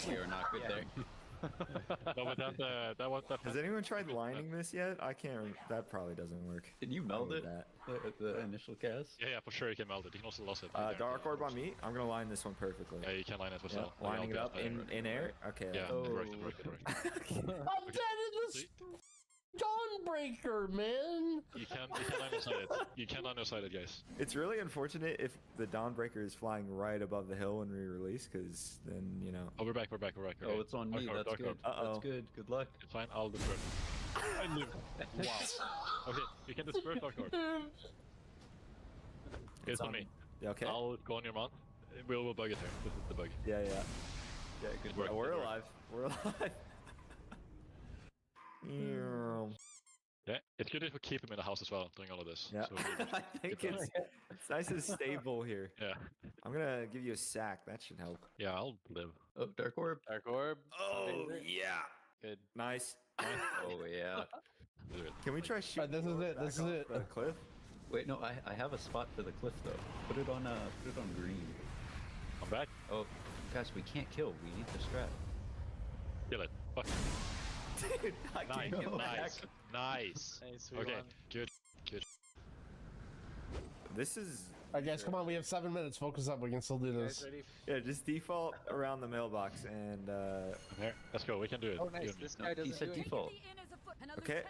We are not good there. No, but that was that. Has anyone tried lining this yet? I can't. That probably doesn't work. Can you meld I need it? that. The initial cast? Yeah, for sure you can meld it. You can also lose it. Dark orb on me. I'm gonna line this one perfectly. Yeah, you can line it as well. Lining it up in air. Okay. Yeah, correct. I'm dead in this Dawnbreaker, man. You can line aside it. You can line aside it, guys. It's really unfortunate if the Dawnbreaker is flying right above the hill when we release, because then Oh, we're back. Okay. Oh, it's on me. That's good. That's good. Good luck. It's fine. I'll disperse. I live. Wow. Okay, you can disperse Dark Orb. It's on me. Yeah, okay. I'll go on your mount. We'll bug it here. This is the bug. Yeah. Yeah, good work. We're alive. We're alive. Yeah, it's good if we keep him in the house as well during all of this. Yeah, So I think it's nice and stable here. yeah. I'm gonna give you a sack. That should help. Yeah, I'll live. Oh, Dark Orb. Dark Orb. Oh yeah. Good. Nice. Oh, yeah. Do it. Can we try shooting? This is it. This is it. The cliff. Wait, no, I have a spot for the cliff, though. Put it on green. I'm back. Oh, guys, we can't kill. We need the strat. Kill it. Fuck. Dude, I can't get back. Nice. Nice, we Okay, won. good. This is. Alright, guys, come on. We have 7 minutes. Focus up. We can still do You guys this. ready? Yeah, just default around the mailbox and. Here, let's go. We can do it. Oh, nice. You- This No, guy he doesn't said do default. Okay.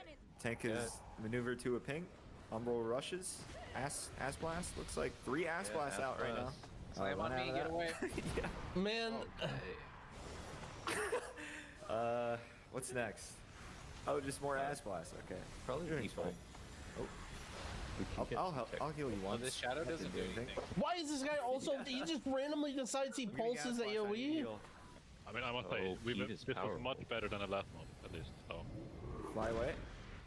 Tank is maneuvered to a ping. Umbral rushes. Ass blast. Looks like 3 ass blasts out right now. Slam on One me, out get of away. that. Man, Okay. What's next? Oh, just more ass blasts. Okay. Probably Doing default. fine. I'll help. I'll heal you Well, once. this shadow That doesn't do didn't anything. why is this guy also? He just randomly decides he pulses Giving ass blast, I need AoE. heal. I mean, I must say, Oh, heat is this was powerful. much better than the last one, at least. So, Fly away.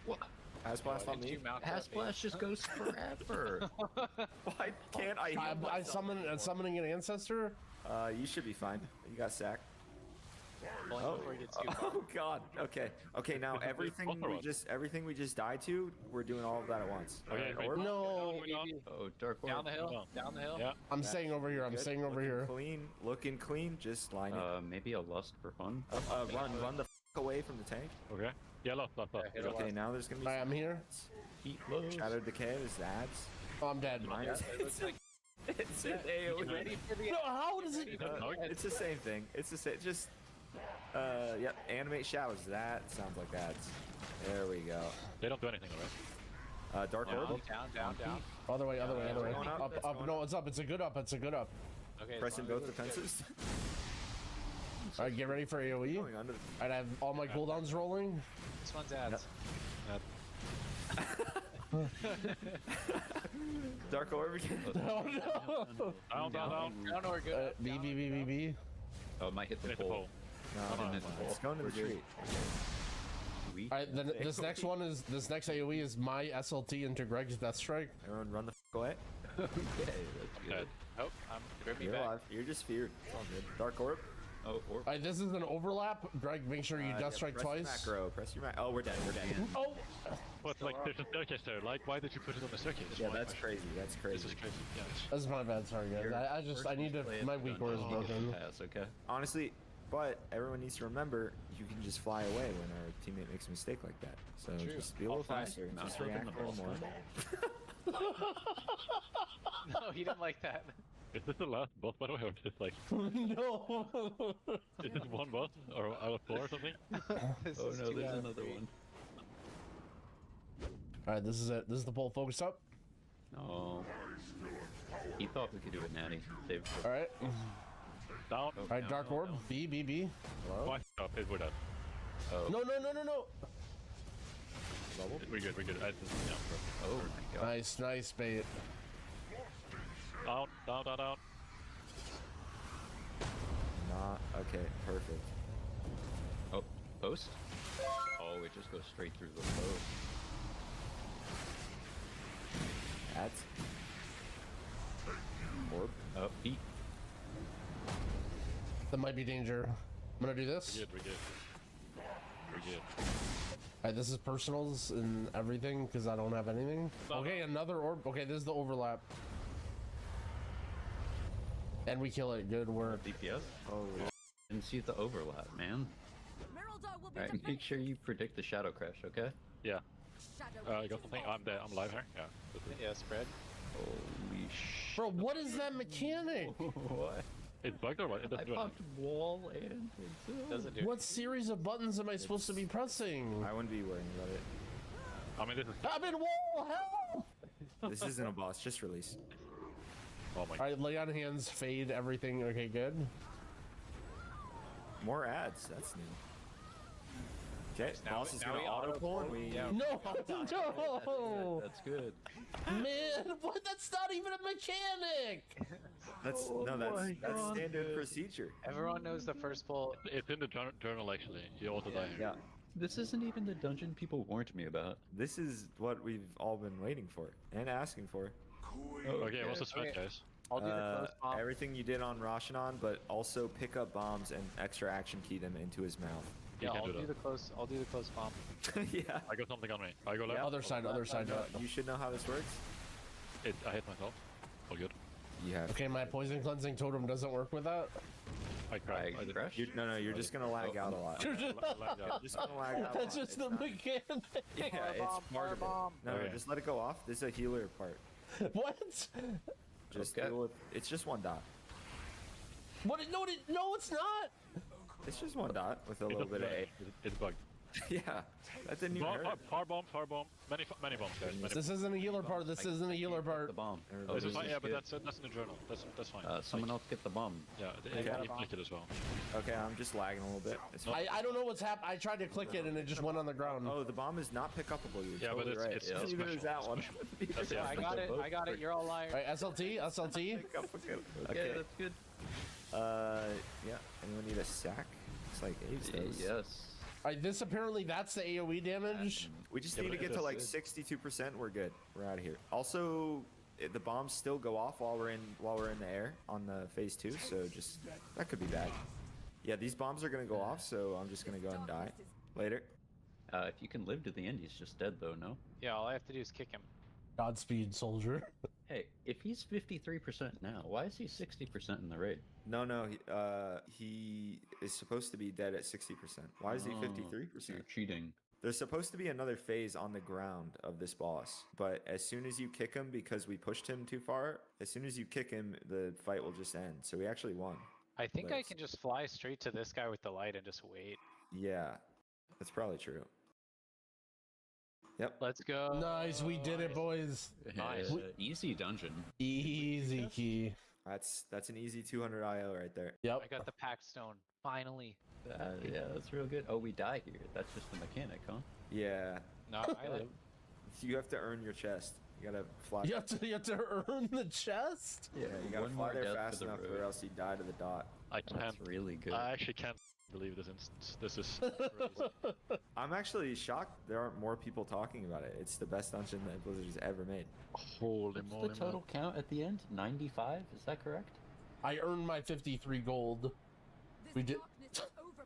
What? Ass blast on Did me. you mount Pass that Blast just goes forever. Why can't I heal I myself? summoning an ancestor. You should be fine. You got sacked. Only before he gets too far. Oh god. Okay. Now everything we just died to, we're doing all of that at once. Okay, Alright, orb. No, Oh, Dark Orb. Down the hill. Down. Down the hill. yeah. I'm staying over here. I'm Good. staying over Looking here. Clean. Looking clean. Just line it. Maybe a Lust for fun. Run the away from the tank. Okay. Yeah, lost. hit it. Okay. Now there's gonna be. Alright, I'm here. Heat low. Shattered decay. There's ads. Oh, I'm dead. Yeah, it looks like It's an AoE. ready for the. No, how does it? It's the same thing. It's the same. Just. Yep. Animate shadows. That sounds like ads. There we go. They don't do anything, alright? Dark orb. Down. Other way. going up, Up. it's going No, it's up. It's a good up. Okay. Pressing as long both as it's good. defenses. Alright, get ready for AoE. Going under the. Alright, I have all my cooldowns rolling. This one's ads. Dark orb again. Oh no. Down. I don't know where good. B. Oh, it might hit the Hit the pole. pole. No, it's going to the tree. Weak. Alright, then this next AoE is my SLT into Greg's Death Strike. Everyone run the away. Okay, that's good. Dead. Oh, grab me You're back. alive. You're just feared. It's all good. Dark orb. Oh, Orb. Alright, this is an overlap. Greg, make sure you Death Strike press twice. Macro. Press your macro. Oh, we're dead. Oh, But, like, there's a staircase there. Like, why did you put it on the staircase? Yeah, that's crazy. That's This crazy. is crazy. Yeah. that's my bad. Sorry, guys. I need to. My weak core is broken. Pass, okay. Honestly, but everyone needs to remember you can just fly away when our teammate makes a mistake like that. So just be a little faster. Mouse Just flip in react the a little ball. more. No, he didn't like that. Is this the last boss, by the way, or just like, No. is this one boss, or out of 4 or something? This Oh is no, too there's bad. another one. Alright, this is it. This is the pull. Focus up. No. He thought we could do it, Natty. Save. Alright. Down. Alright, Dark Orb. B. Why? Up, we're dead. No. We're good. I just, yeah, perfect. Oh my god. Nice bait. Down. Not okay. Perfect. Oh, post? Oh, it just goes straight through the post. That's orb. Oh, Heat. That might be danger. I'm gonna do this. We're good. Alright, this is personals and everything because I don't have anything. Okay, another orb. Okay, this is the overlap. And we kill it. Good work. DPS. Holy. even see the overlap, man. Alright, make sure you predict the shadow crash, okay? Yeah. You got something? I'm there. I'm live here. Yeah. Yeah, spread. Holy sh... Bro, what is that mechanic? What? It bugged or what? It I doesn't do popped anything. wall and... Doesn't do. What series of buttons am I supposed to be pressing? I wouldn't be worrying about it. I mean, this is. I'm in wall, help! This isn't a boss, just release. Oh my. Alright, lay on hands, fade, everything. Okay, good. More ads, that's new. Okay, Now boss is now gonna we auto pull and we... Yeah. No, no! That's good. Man, what? That's not even a mechanic! That's, no, that's standard procedure. Everyone knows the first pull. It's in the journal actually. You also die here. Yeah, This isn't even the dungeon people warned me about. this is what we've all been waiting for and asking for. Okay, what's the spread, Okay. guys? I'll do the close bomb. Everything you did on Roshanon, but also pick up bombs and extra action key them into his mouth. You Yeah, can I'll do do that. the close. I'll do the close bomb. Yeah. I got something on me. I go left. Other side, other side. You should know how this works. I hit myself. All good. You have. Okay, my poison cleansing totem doesn't work with that. I cried. I did. Crash? No, you're just gonna lag out a lot. You're just- Just gonna lag out a That's lot. just the mechanic. Yeah, it's part of it. No, Okay. just let it go off. This is a healer part. What? Just Okay. deal with. It's just one dot. What? No, no, it's not. It's just one dot with a little bit of A. It's bugged. Yeah, that didn't even hurt. Far bomb, far bomb. Many bombs, guys. Many This isn't a healer part. This isn't a healer The part. bomb. Everybody- This is fine, is yeah, but good. that's in the journal. That's fine. Someone else get the bomb. Yeah, Okay. you click it as well. Okay, I'm just lagging a little bit. It's fine. I don't know what's happened. I tried to click it and it just went on the ground. Oh, the bomb is not pick upable. You're Yeah, but totally right. it's Neither special. is that one. That's Yeah, I it. got it. I got it. You're all liars. All right, SLT, SLT. Okay, that's good. Yeah. Anyone need a sack? It's like Abe's does. Yes. All right, this apparently that's the AOE damage. We just Yeah, need to but get to that's like it. 62%. We're good. We're out of here. Also, the bombs still go off while we're in the air on the phase 2. So just that could be bad. Yeah, these bombs are gonna go off. So I'm just gonna go and die later. If you can live to the end, he's just dead though, no? Yeah, all I have to do is kick him. Godspeed, soldier. Hey, if he's 53% now, why is he 60% in the raid? No, he is supposed to be dead at 60%. Why is he 53%? You're cheating. There's supposed to be another phase on the ground of this boss, but as soon as you kick him, because we pushed him too far, as soon as you kick him, the fight will just end. So we actually won. I think I Let's- can just fly straight to this guy with the light and just wait. Yeah, that's probably true. Yep. Let's go. Nice, we did it, boys. Nice. Easy dungeon. Easy key. That's an easy 200 IO right there. Yep. I got the pack stone. Finally. Yeah, that's real good. Oh, we die here. That's just the mechanic, huh? Yeah, No, I live. you have to earn your chest. You gotta fly. You have to earn the chest. Yeah, you gotta One fly more there death fast to the enough, road. or else you die to the dot. I can't. That's really good. I actually can't believe this instance. This is. Crazy. I'm actually shocked there aren't more people talking about it. It's the best dungeon that Blizzard's ever made. Holy What's moly! the total count at the end? 95? Is that correct? I earned my 53 gold. We did.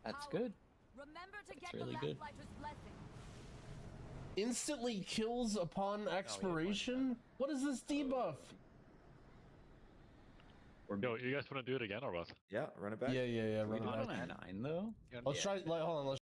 That's good. Remember to That's get really the good. Lamplighter's blessing. Instantly kills upon expiration? What is this debuff? Yo, you guys want to do it again or what? Yeah, run it back. Yeah, We run it not back. on a 9 though? Let's try. Hold on. Let's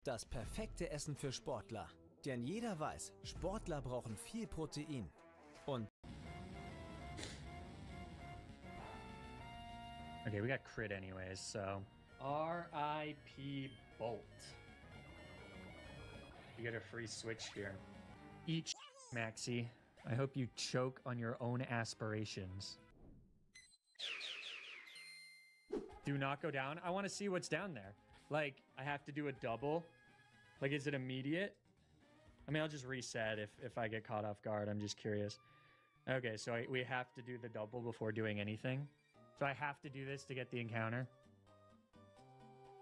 Das perfekte Essen für Sportler. Denn jeder weiß, Sportler brauchen viel Protein. Und Okay, we got crit anyways, so R.I.P. Bolt. You get a free switch here. Eat Maxi. I hope you choke on your own aspirations. Do not go down. I want to see what's down there. Like, I have to do a double. Like, is it immediate? I mean, I'll just reset if I get caught off guard. I'm just curious. Okay, so we have to do the double before doing anything. So I have to do this to get the encounter.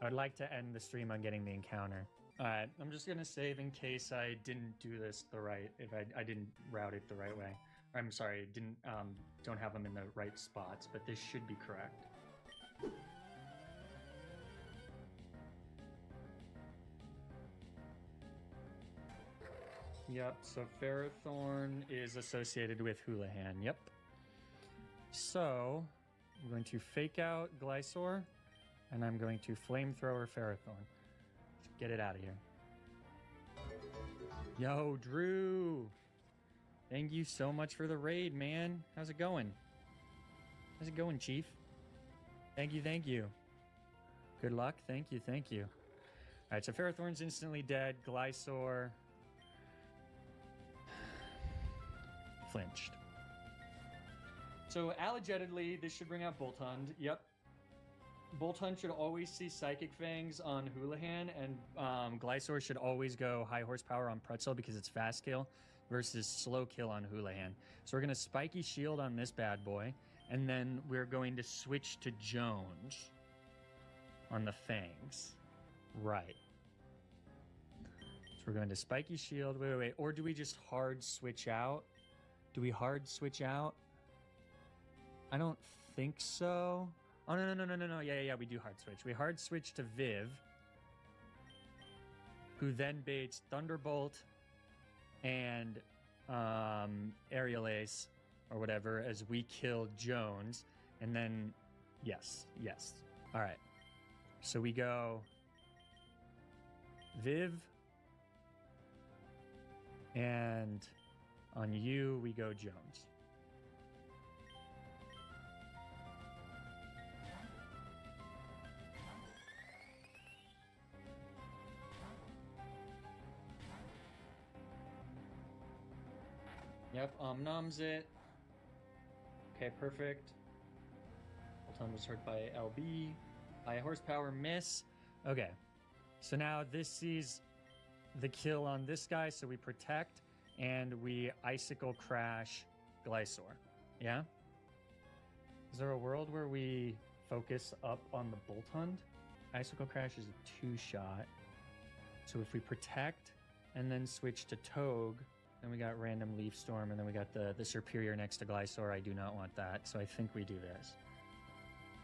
I would like to end the stream on getting the encounter. All right, I'm just gonna save in case I didn't do this if I didn't route it the right way. I'm sorry, don't have them in the right spots, but this should be correct. Yep, so Ferrothorn is associated with Houlihan, yep. So, I'm going to fake out Glysaur, and I'm going to Flamethrower Ferrothorn. Get it out of here. Yo, Drew! Thank you so much for the raid, man. How's it going? How's it going, Chief? Thank you, thank you. Good luck, thank you, thank you. Alright, so Ferrothorn's instantly dead. Glysaur... flinched. So, allegedly, this should bring out Boltund. Yep. Boltund should always see Psychic Fangs on Houlihan, and Glysaur should always go high horsepower on Pretzel because it's fast kill versus slow kill on Houlihan. So we're going to Spiky Shield on this bad boy, and then we're going to switch to Jones on the Fangs. Right. So we're going to Spiky Shield. Wait. Or do we just hard switch out? Do we hard switch out? I don't think so. Oh, no. Yeah, we do hard switch. We hard switch to Viv, who then baits Thunderbolt and Aerial Ace, or whatever, as we kill Jones. And then, yes. All right. So we go Viv, and on you, we go Jones. Yep, noms it. Okay, perfect. Boltund was hurt by LB. High horsepower miss. Okay, so now this sees the kill on this guy, so we protect, and we Icicle Crash Glysaur. Yeah? Is there a world where we focus up on the Boltund? Icicle Crash is a 2-shot. So if we protect and then switch to Togue, then we got random Leaf Storm, and then we got the Superior next to Glysaur. I do not want that, so I think we do this.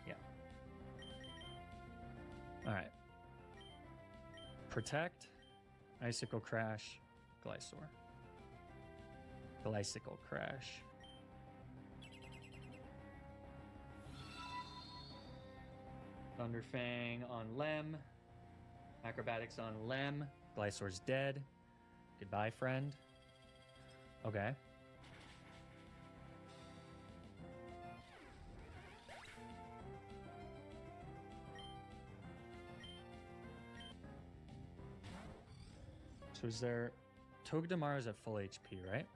Yeah. Alright. Protect, Icicle Crash, Glysaur. Glycicle Crash. Thunderfang on Lem. Acrobatics on Lem. Glysaur's dead. Goodbye, friend. Okay. So is there... Togedemaru is at full HP, right?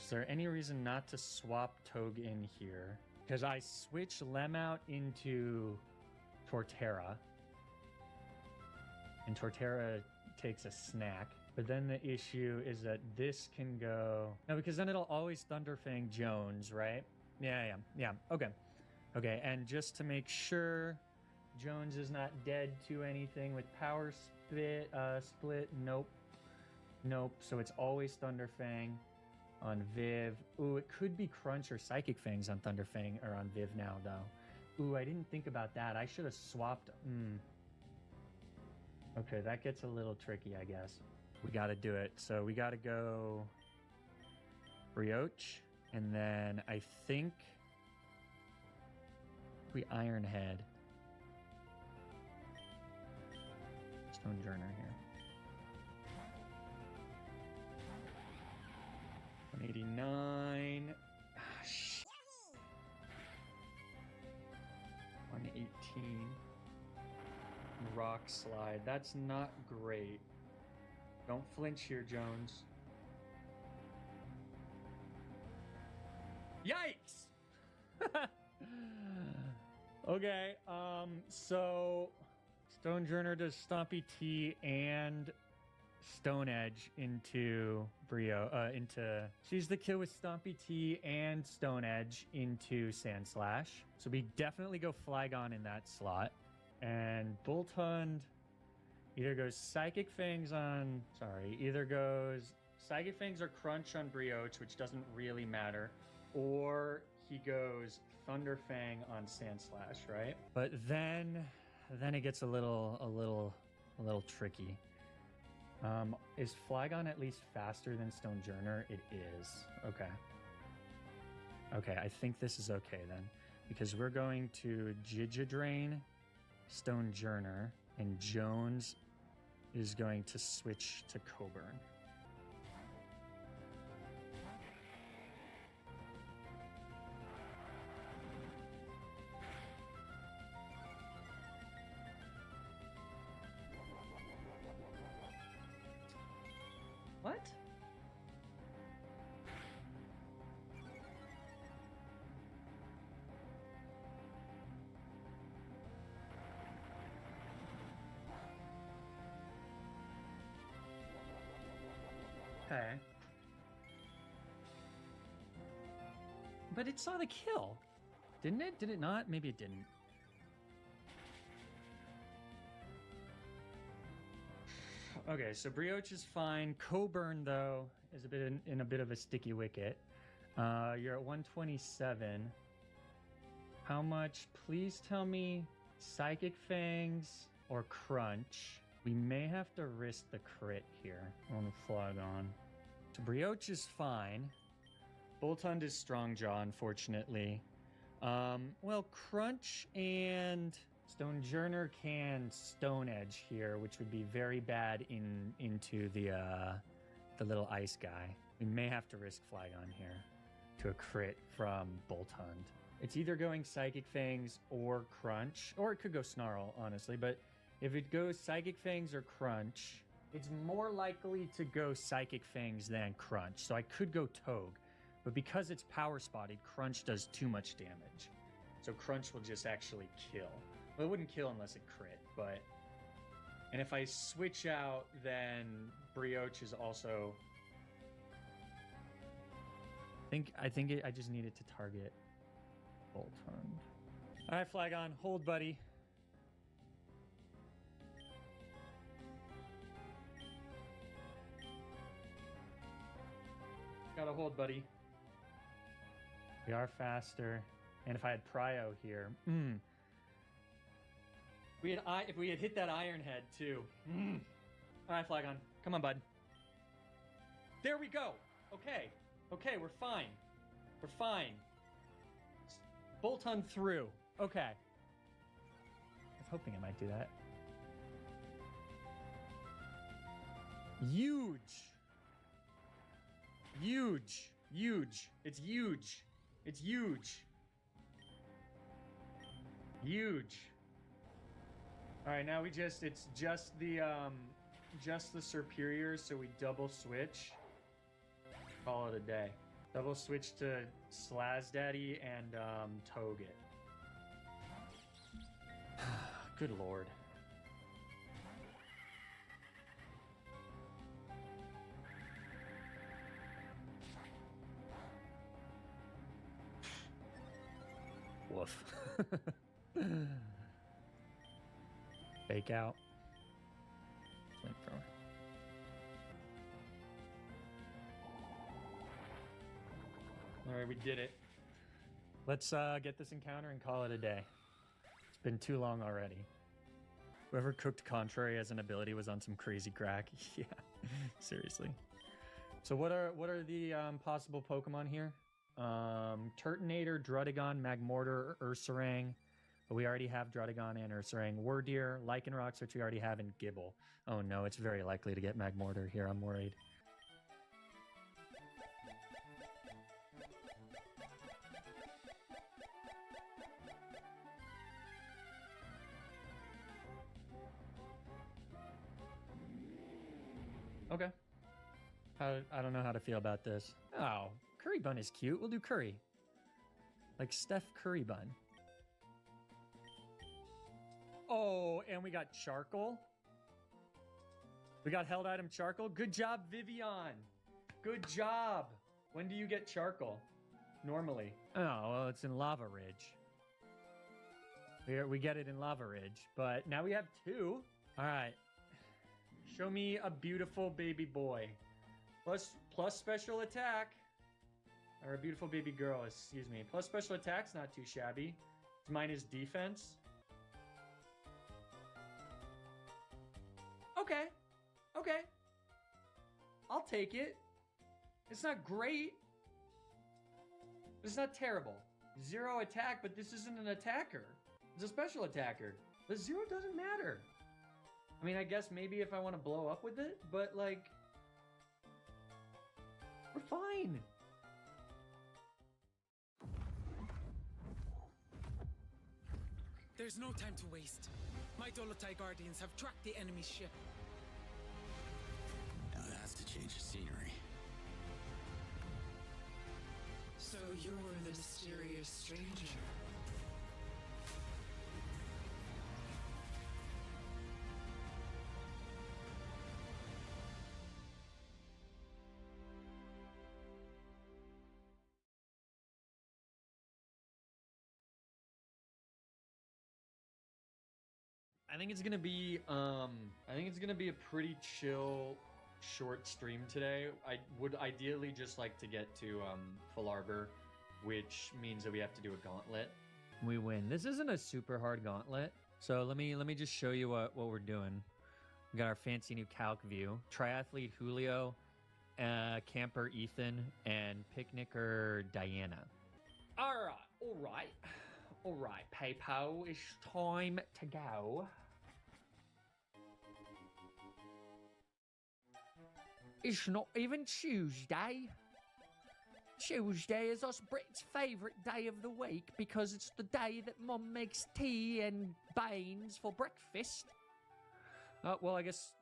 Is there any reason not to swap Togue in here? Because I switch Lem out into Torterra. And Torterra takes a snack. But then the issue is that this can go... No, because then it'll always Thunderfang Jones, right? Yeah. Okay, and just to make sure Jones is not dead to anything with Power Split, nope. So it's always Thunderfang on Viv. Ooh, it could be Crunch or Psychic Fangs on Thunderfang or on Viv now, though. Ooh, I didn't think about that. I should have swapped... Okay, that gets a little tricky, I guess. We gotta do it. So we gotta go Brioche, and then I think we Iron Head. Stonejourner here. 189. Ah, shit. 118. Rock slide. That's not great. Don't flinch here, Jones. Yikes! Okay, so Stonejourner does Stompy T and Stone Edge into she's the kill with Stompy T and Stone Edge into Sand Slash. So we definitely go Flygon in that slot. And Boltund either goes Psychic Fangs or Crunch on Brioche, which doesn't really matter, or he goes Thunder Fang on Sand Slash, right? But then it gets a little tricky. Is Flygon at least faster than Stonejourner? It is. Okay. Okay, I think this is okay then, because we're going to Giga-Drain Stonejourner, and Jones is going to switch to Coburn. What? Okay. But it saw the kill, didn't it? Did it not? Maybe it didn't. Okay, so Brioche is fine. Coburn, though, is in a bit of a sticky wicket. You're at 127. How much? Please tell me Psychic Fangs or Crunch. We may have to risk the crit here on Flygon. So Brioche is fine. Boltund is Strong Jaw, unfortunately. Well, Crunch and Stonejourner can Stone Edge here, which would be very bad into the little ice guy. We may have to risk Flygon here to a crit from Boltund. It's either going Psychic Fangs or Crunch, or it could go Snarl, honestly. But if it goes Psychic Fangs or Crunch, it's more likely to go Psychic Fangs than Crunch. So I could go Togue, but because it's power spotted, Crunch does too much damage. So Crunch will just actually kill. Well, it wouldn't kill unless it crit, but... And if I switch out, then Brioche is also... I just need it to target Boltund. Alright, Flygon, hold, buddy. Gotta hold, buddy. We are faster. And if I had Prio here... If we had hit that Iron Head, too. Alright, Flygon. Come on, bud. There we go! Okay. Okay, we're fine. We're fine. Boltund through. Okay. I was hoping I might do that. Huge! Huge! Huge! It's huge! It's huge! Huge! Alright, now it's just the superiors, so we double switch. Call it a day. Double switch to Slaz Daddy and Togue it. Good lord. Woof. Fake out. Flamethrower. Alright, we did it. Let's get this encounter and call it a day. It's been too long already. Whoever cooked Contrary as an ability was on some crazy crack. Yeah, seriously. So what are the possible Pokemon here? Turtonator, Drudigon, Magmortar, Ursaring, But we already have Draudigon and Ursaring, Wardeer, Lycanrocs, which we already have, and Gibble. Oh no, it's very likely to get Magmortar here, I'm worried. Okay. I don't know how to feel about this. Oh, Curry Bun is cute. We'll do Curry. Like Steph Curry Bun. Oh, and we got Charcoal. We got held item Charcoal. Good job, Vivian. Good job. When do you get Charcoal? Normally. Oh, well, it's in Lava Ridge. We get it in Lava Ridge, but now we have 2. All right. Show me a beautiful baby boy. Plus special attack. Or a beautiful baby girl, excuse me. Plus special attack's not too shabby. It's minus defense. Okay. Okay. I'll take it. It's not great. It's not terrible. 0 attack, but this isn't an attacker. It's a special attacker. The 0 doesn't matter. I mean, I guess maybe if I want to blow up with it, but like, we're fine. There's no time to waste. My Dolotai Guardians have tracked the enemy ship. Now that's a change of scenery. So you're the mysterious stranger. I think it's gonna be a pretty chill short stream today. I would ideally just like to get to Full Arbor, which means that we have to do a gauntlet. We win. This isn't a super hard gauntlet. So let me just show you what we're doing. We got our fancy new calc view. Triathlete Julio, camper Ethan, and picnicker Diana. All right, PayPal, it's time to go. It's not even Tuesday. Tuesday is us Brits' favourite day of the week because it's the day that Mum makes tea and beans for breakfast. Well, I guess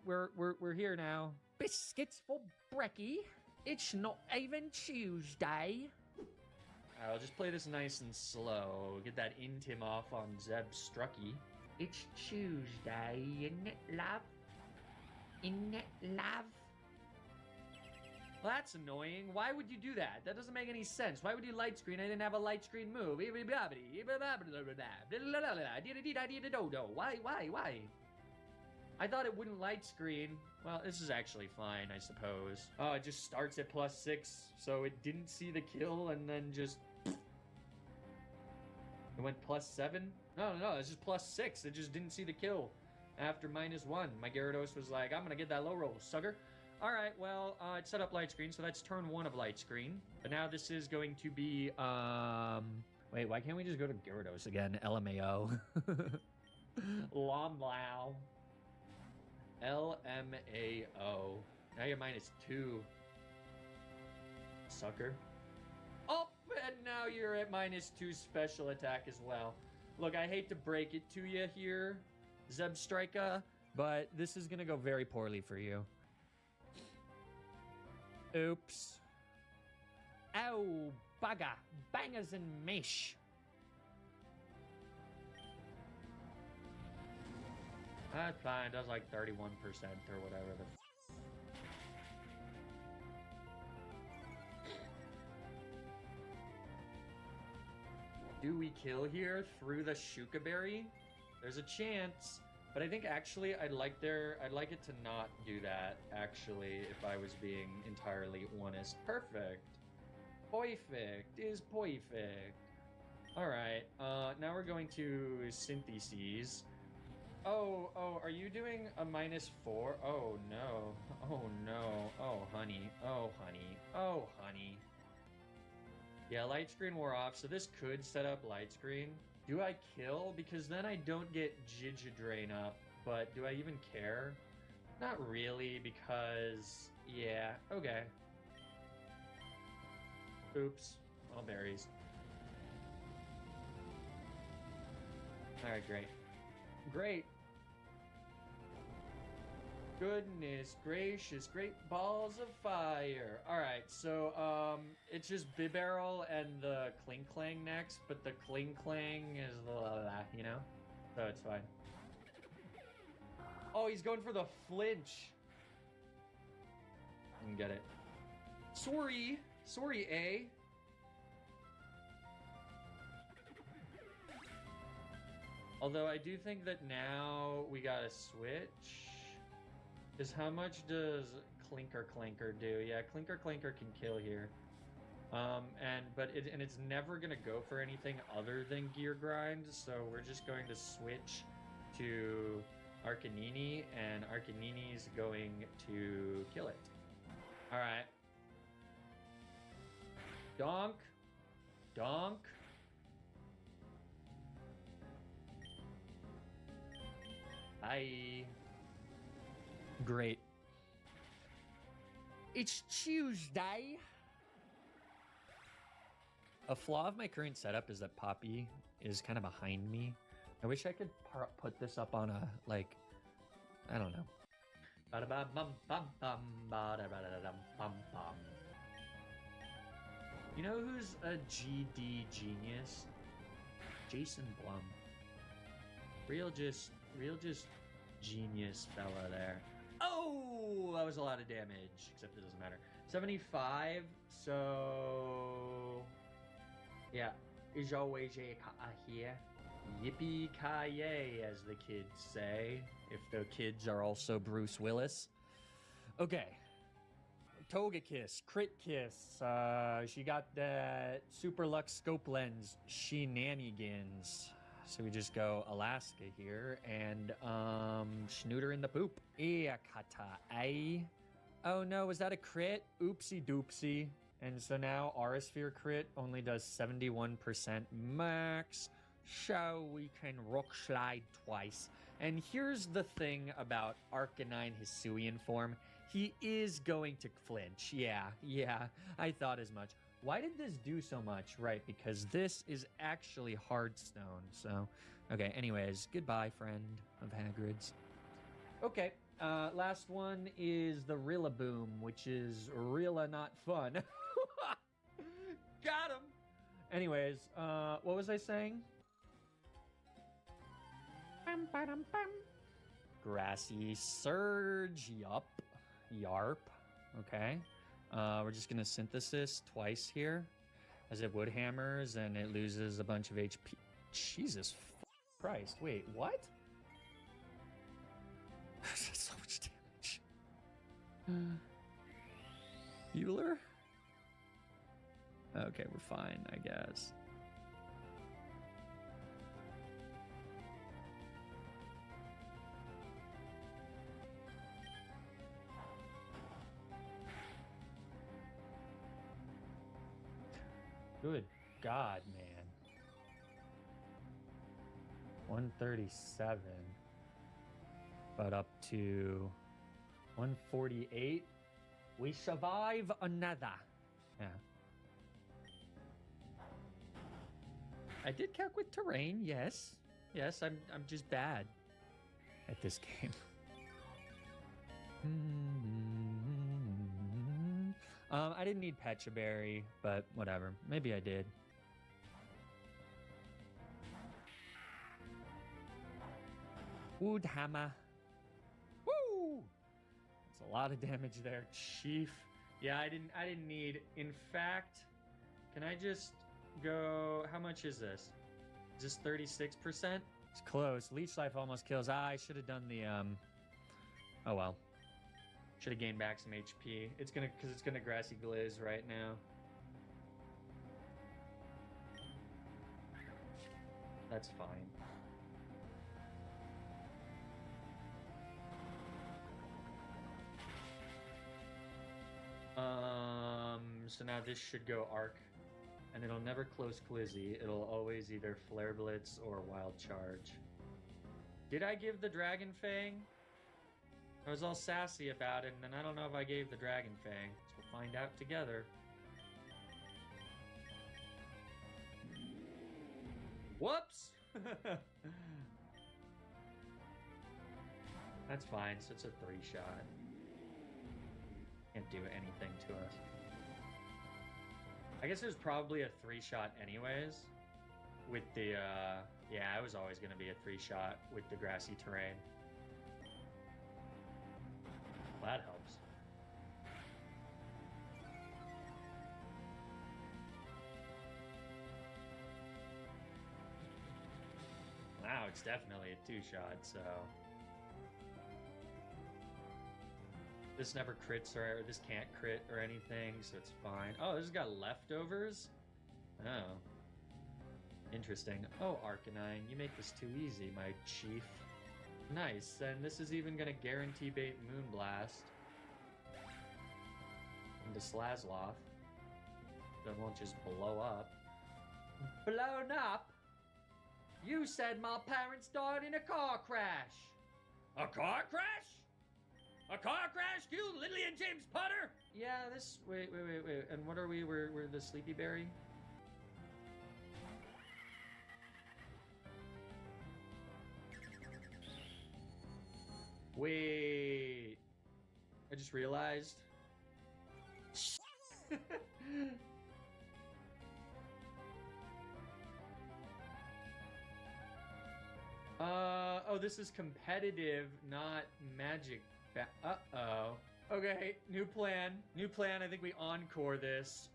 we're here now. Biscuits for brekkie. It's not even Tuesday. I'll just play this nice and slow. Get that intim off on Zeb Strucky. It's Tuesday, isn't it, love? Isn't it, love? Well, that's annoying. Why would you do that? That doesn't make any sense. Why would you light screen? I didn't have a light screen move. Why? I thought it wouldn't light screen. Well, this is actually fine, I suppose. Oh, it just starts at +6, so it didn't see the kill and then just... It went +7? No, it's just +6. It just didn't see the kill after -1. My Gyarados was like, I'm gonna get that low roll, sucker. All right, well, it set up light screen, so that's turn 1 of light screen. But now this is going to be, wait, why can't we just go to Gyarados again? LMAO. Lomlow. LMAO. Now you're -2. Sucker. Oh, and now you're at -2 special attack as well. Look, I hate to break it to you here, Zebstrika, but this is gonna go very poorly for you. Oops. Oh, bugger. Bangers and mash. That's fine. It does like 31% or whatever. Do we kill here through the Shuka Berry? There's a chance. But I think actually I'd like it to not do that, actually, if I was being entirely honest. Perfect. Perfect is perfect. Alright, now we're going to Syntheses. Oh, are you doing a -4? Oh no. Oh no. Oh honey. Oh honey. Oh honey. Yeah, light screen wore off, so this could set up light screen. Do I kill? Because then I don't get Gigadrain up, but do I even care? Not really, because... yeah, okay. Oops. All berries. Alright, great. Great. Goodness gracious, great balls of fire. Alright, so, it's just Bibarrel and the Cling Clang next, but the Cling Clang is you know? So it's fine. Oh, he's going for the flinch. I can get it. Sorry. Sorry, A. Although I do think that now we gotta switch. Is how much does Clinker Clanker do? Yeah, Clinker Clanker can kill here. But it's never gonna go for anything other than Gear Grind, so we're just going to switch to Arcanini, and Arcanini's going to kill it. Alright. Donk. Donk. Bye. Great. It's Tuesday. A flaw of my current setup is that Poppy is kind of behind me. I wish I could put this up on a, like, I don't know. You know who's a GD genius? Jason Blum. Real just genius fella there. Oh, that was a lot of damage, except it doesn't matter. 75, so... yeah, is always a here. Yippee-ki-yay, as the kids say, if the kids are also Bruce Willis. Okay. Togekiss, Crit Kiss, she got that Super Lux Scope Lens shenanigans. So we just go Alaska here and snooter in the poop. Eakata, oh no, was that a crit? Oopsie doopsie. And so now Aurasphere crit only does 71% max. So we can rock slide twice. And here's the thing about Arcanine Hisuian form. He is going to flinch. Yeah, I thought as much. Why did this do so much? Right, because this is actually Hardstone. So, okay, anyways, goodbye, friend of Hagrid's. Okay, last one is the Rillaboom, which is Rilla not fun. Got him! Anyways, what was I saying? Grassy Surge, Yarp, okay. We're just gonna Synthesis twice here, as it wood hammers and it loses a bunch of HP. Jesus Christ, wait, what? That's so much damage. Bueller? Okay, we're fine, I guess. Good God, man. 137. But up to 148. We survive another. Yeah. I did calc with terrain, yes. Yes, I'm just bad at this game. I didn't need Pechaberry, but whatever. Maybe I did. Woodhammer. Woo! That's a lot of damage there, Chief. Yeah, I didn't need. In fact, can I just go? How much is this? Is this 36%? It's close. Leech Life almost kills. I should have done the oh well. Should have gained back some HP. It's gonna Grassy Gliz right now. That's fine. So now this should go Arc, And it'll never close Quizzy. It'll always either Flare Blitz or Wild Charge. Did I give the Dragon Fang? I was all sassy about it, and then I don't know if I gave the Dragon Fang. So we'll find out together. Whoops! That's fine, so it's a 3-shot. Can't do anything to us. I guess it was probably a 3-shot anyways. With the, yeah, it was always going to be a 3-shot with the grassy terrain. That helps. Now it's definitely a 2-shot, so... This never crits, or this can't crit or anything, so it's fine. Oh, this has got leftovers? Oh. Interesting. Oh, Arcanine, you make this too easy, my chief. Nice, and this is even gonna guarantee bait Moonblast into Slazloth. That won't just blow up. Blown up? You said my parents died in a car crash. A car crash? A car crash killed Lily and James Potter? Yeah, this... Wait. And what are we? We're the Sleepy Berry? Wait. I just realized. Oh, this is competitive, not magic. Uh-oh. Okay, new plan. New plan. I think we encore this.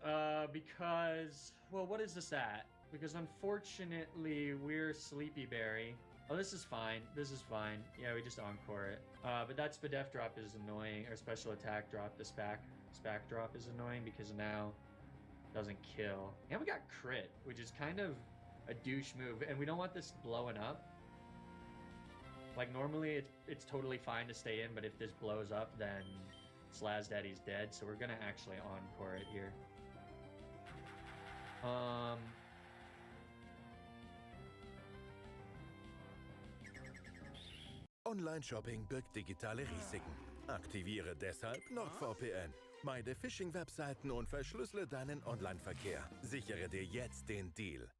Because... Well, what is this at? Because unfortunately, we're Sleepy Berry. Oh, this is fine. This is fine. Yeah, we just encore it. But that Spadef drop is annoying. Or special attack drop, the Spac drop is annoying because now it doesn't kill. And we got crit, which is kind of a douche move. And we don't want this blowing up. Like, normally it's totally fine to stay in, but if this blows up, then Slaz Daddy's dead. So we're gonna actually encore it here. Online-Shopping birgt digitale Risiken. Aktiviere deshalb NordVPN. Meide Phishing-Webseiten und verschlüssele deinen Online-Verkehr. Sichere dir jetzt den Deal.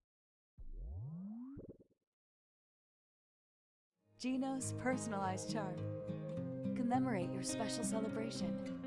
Geno's personalized charm. Commemorate your special celebration.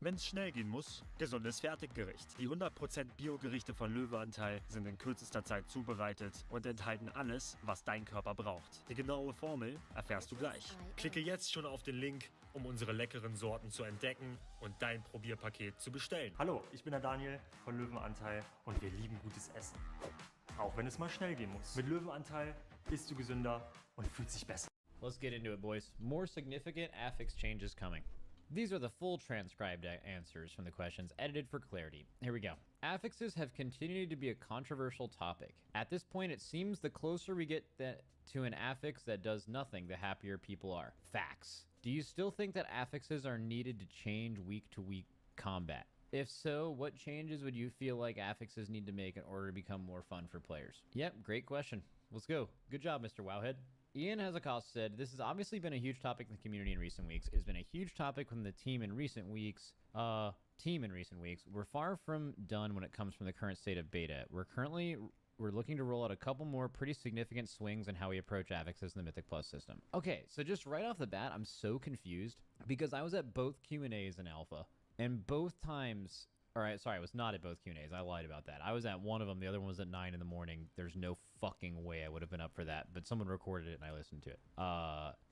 Wenn's schnell gehen muss, gesundes Fertiggericht. Die 100% Bio-Gerichte von Löweanteil sind in kürzester Zeit zubereitet und enthalten alles, was dein Körper braucht. Die genaue Formel erfährst du gleich. Klicke jetzt schon auf den Link, um unsere leckeren Sorten zu entdecken und dein Probierpaket zu bestellen. Hallo, ich bin der Daniel von Löwenanteil und wir lieben gutes Essen. Auch wenn es mal schnell gehen muss. Mit Löwenanteil isst du gesünder und fühlst dich besser. Let's get into it, boys. More significant affix changes coming. These are the full transcribed answers from the questions, edited for clarity. Here we go. Affixes have continued to be a controversial topic. At this point, it seems the closer we get to an affix that does nothing, the happier people are. Facts. Do you still think that affixes are needed to change week-to-week combat? If so, what changes would you feel like affixes need to make in order to become more fun for players? Yep, great question. Let's go. Good job, Mr. Wowhead. Ian Hazakoff said, this has obviously been a huge topic in the community in recent weeks. It has been a huge topic from the team in recent weeks. We're far from done when it comes from the current state of beta. We're looking to roll out a couple more pretty significant swings in how we approach affixes in the Mythic Plus system. Okay, so just right off the bat, I'm so confused because I was at both Q&As in Alpha, and both times... Alright, sorry, I was not at both Q&As. I lied about that. I was at one of them. The other one was at 9 in the morning. There's no fucking way I would have been up for that, but someone recorded it and I listened to it.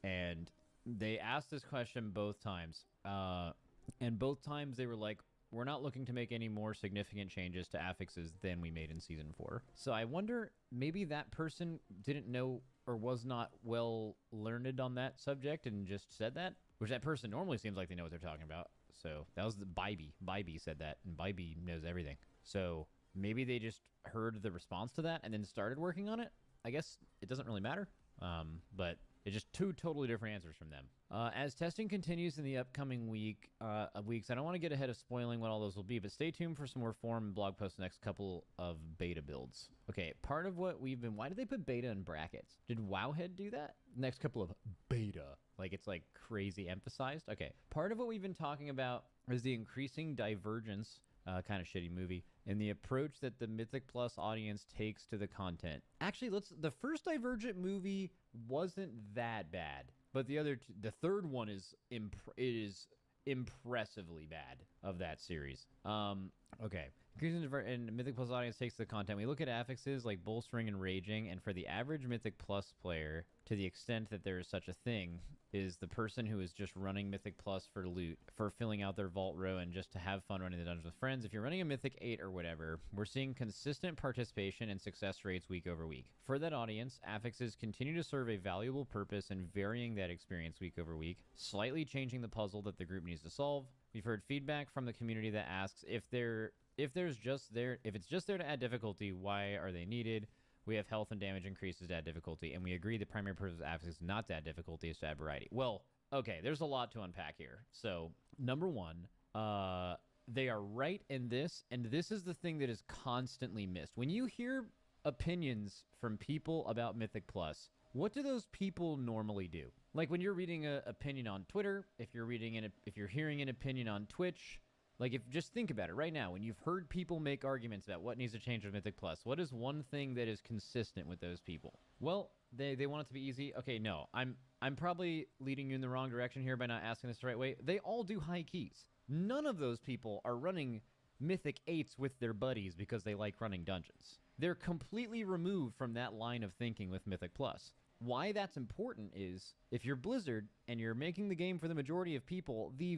And they asked this question both times. And both times they were like, we're not looking to make any more significant changes to affixes than we made in Season 4. So I wonder, maybe that person didn't know or was not well learned on that subject and just said that? Which that person normally seems like they know what they're talking about. So that was the Bybee. Bybee said that, and Bybee knows everything. So maybe they just heard the response to that and then started working on it. I guess it doesn't really matter, but it's just two totally different answers from them. As testing continues in the upcoming weeks, I don't want to get ahead of spoiling what all those will be, but stay tuned for some more forum and blog posts next couple of beta builds. Okay, part of what we've been... Why did they put beta in brackets? Did Wowhead do that? Next couple of beta. Like, it's like crazy emphasized. Okay, part of what we've been talking about is the increasing divergence, kind of shitty movie, in the approach that the Mythic Plus audience takes to the content. Actually, the first Divergent movie wasn't that bad, but the third one is impressively bad of that series. Okay. And Mythic Plus audience takes the content. We look at affixes like bolstering and raging, and for the average Mythic Plus player, to the extent that there is such a thing, is the person who is just running Mythic Plus for loot, for filling out their vault row, and just to have fun running the dungeons with friends. If you're running a Mythic 8 or whatever, we're seeing consistent participation and success rates week over week. For that audience, affixes continue to serve a valuable purpose in varying that experience week over week, slightly changing the puzzle that the group needs to solve. We've heard feedback from the community that asks if it's just there to add difficulty, why are they needed? We have health and damage increases to add difficulty, and we agree the primary purpose of affixes is not to add difficulty, is to add variety. Well, okay, there's a lot to unpack here. So, number one, they are right in this, and this is the thing that is constantly missed. When you hear opinions from people about Mythic Plus, what do those people normally do? Like when you're reading an opinion on Twitter, if you're hearing an opinion on Twitch, like, just think about it right now. When you've heard people make arguments about what needs to change with Mythic Plus, what is one thing that is consistent with those people? Well, they want it to be easy. Okay, no, I'm probably leading you in the wrong direction here by not asking this the right way. They all do high keys. None of those people are running Mythic 8s with their buddies because they like running dungeons. They're completely removed from that line of thinking with Mythic Plus. Why that's important is, if you're Blizzard and you're making the game for the majority of people, the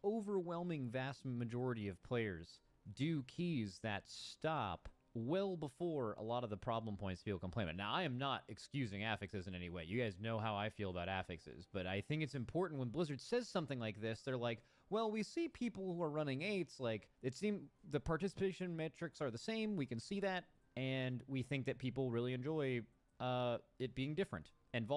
overwhelming vast majority of players do keys that stop well before a lot of the problem points people complain about. Now, I am not excusing affixes in any way. You guys know how I feel about affixes, but I think it's important when Blizzard says something like this, they're like, well, we see people who are running 8s, like, it seems the participation metrics are the same, we can see that, and we think that people really enjoy it being different. And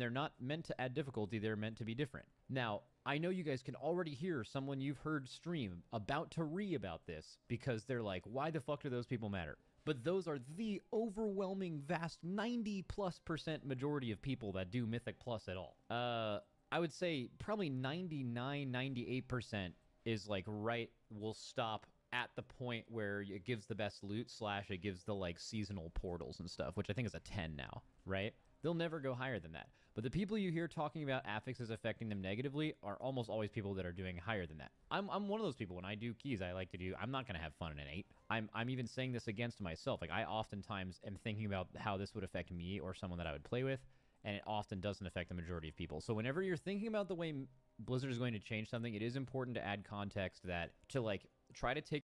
they're not meant to add difficulty, they're meant to be different. Now, I know you guys can already hear someone you've heard stream about to about this because they're like, why the fuck do those people matter? But those are the overwhelming vast 90+% majority of people that do Mythic Plus at all. I would say probably 99-98% is like will stop at the point where it gives the best loot / it gives the like seasonal portals and stuff, which I think is a 10 now, right? They'll never go higher than that. But the people you hear talking about affixes affecting them negatively are almost always people that are doing higher than that. I'm one of those people. When I do keys, I like to do, I'm not going to have fun in an 8. I'm even saying this against myself. Like, I oftentimes am thinking about how this would affect me or someone that I would play with, and it often doesn't affect the majority of people. So whenever you're thinking about the way Blizzard is going to change something, it is important to add context that to, like, try to take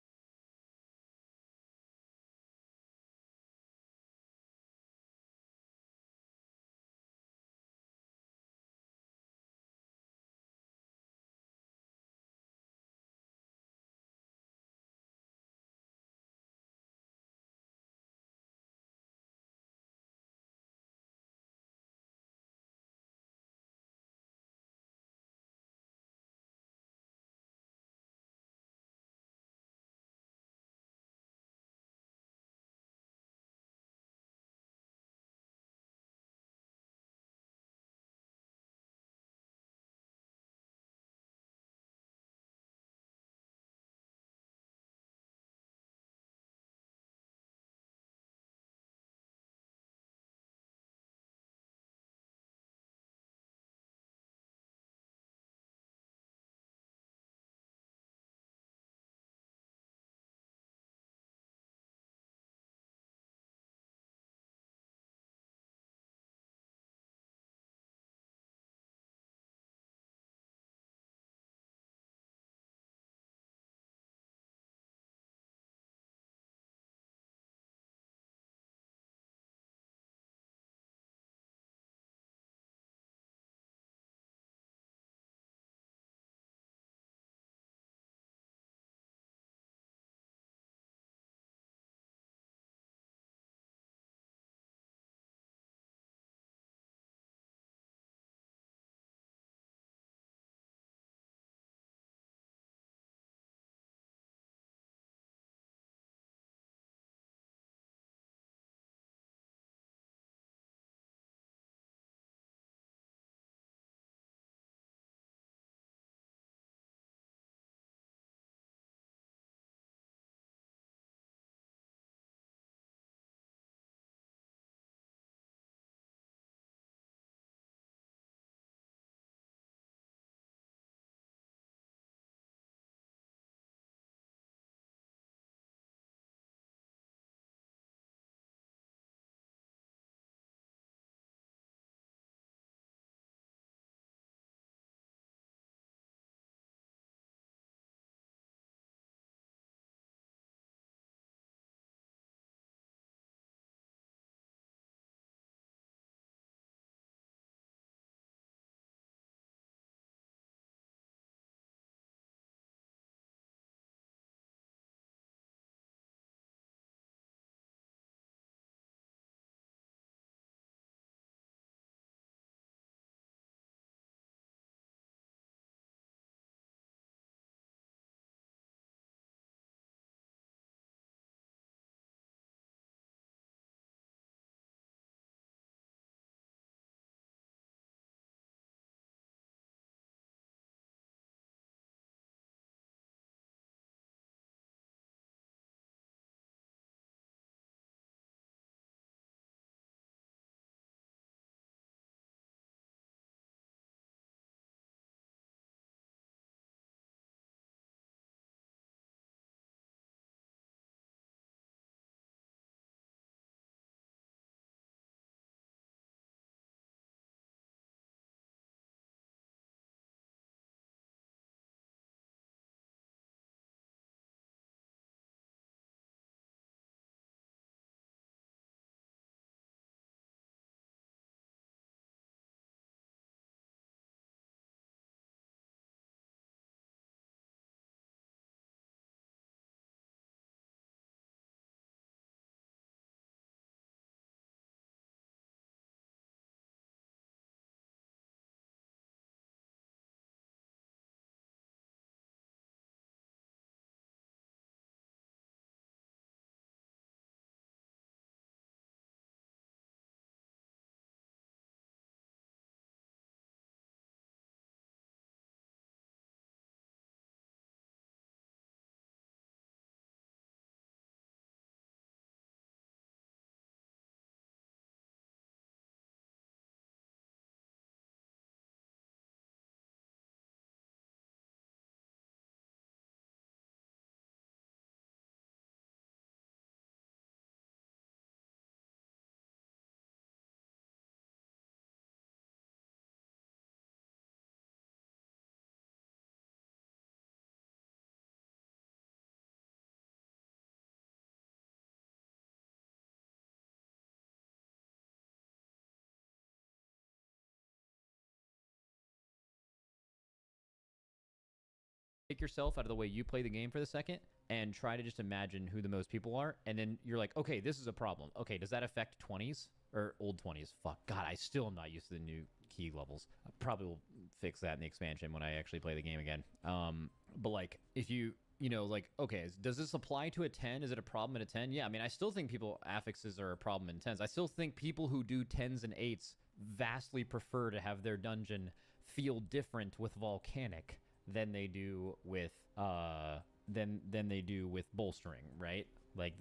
take yourself out of the way you play the game for the second and try to just imagine who the most people are. And then you're like, okay, this is a problem. Okay, does that affect 20s or old 20s? Fuck, God, I still am not used to the new key levels. I probably will fix that in the expansion when I actually play the game again. But like, if you know, like, okay, does this apply to a 10? Is it a problem at a 10? Yeah, I mean, I still think affixes are a problem in 10s. I still think people who do 10s and 8s vastly prefer to have their dungeon feel different with volcanic than they do with than they do with bolstering, right? Like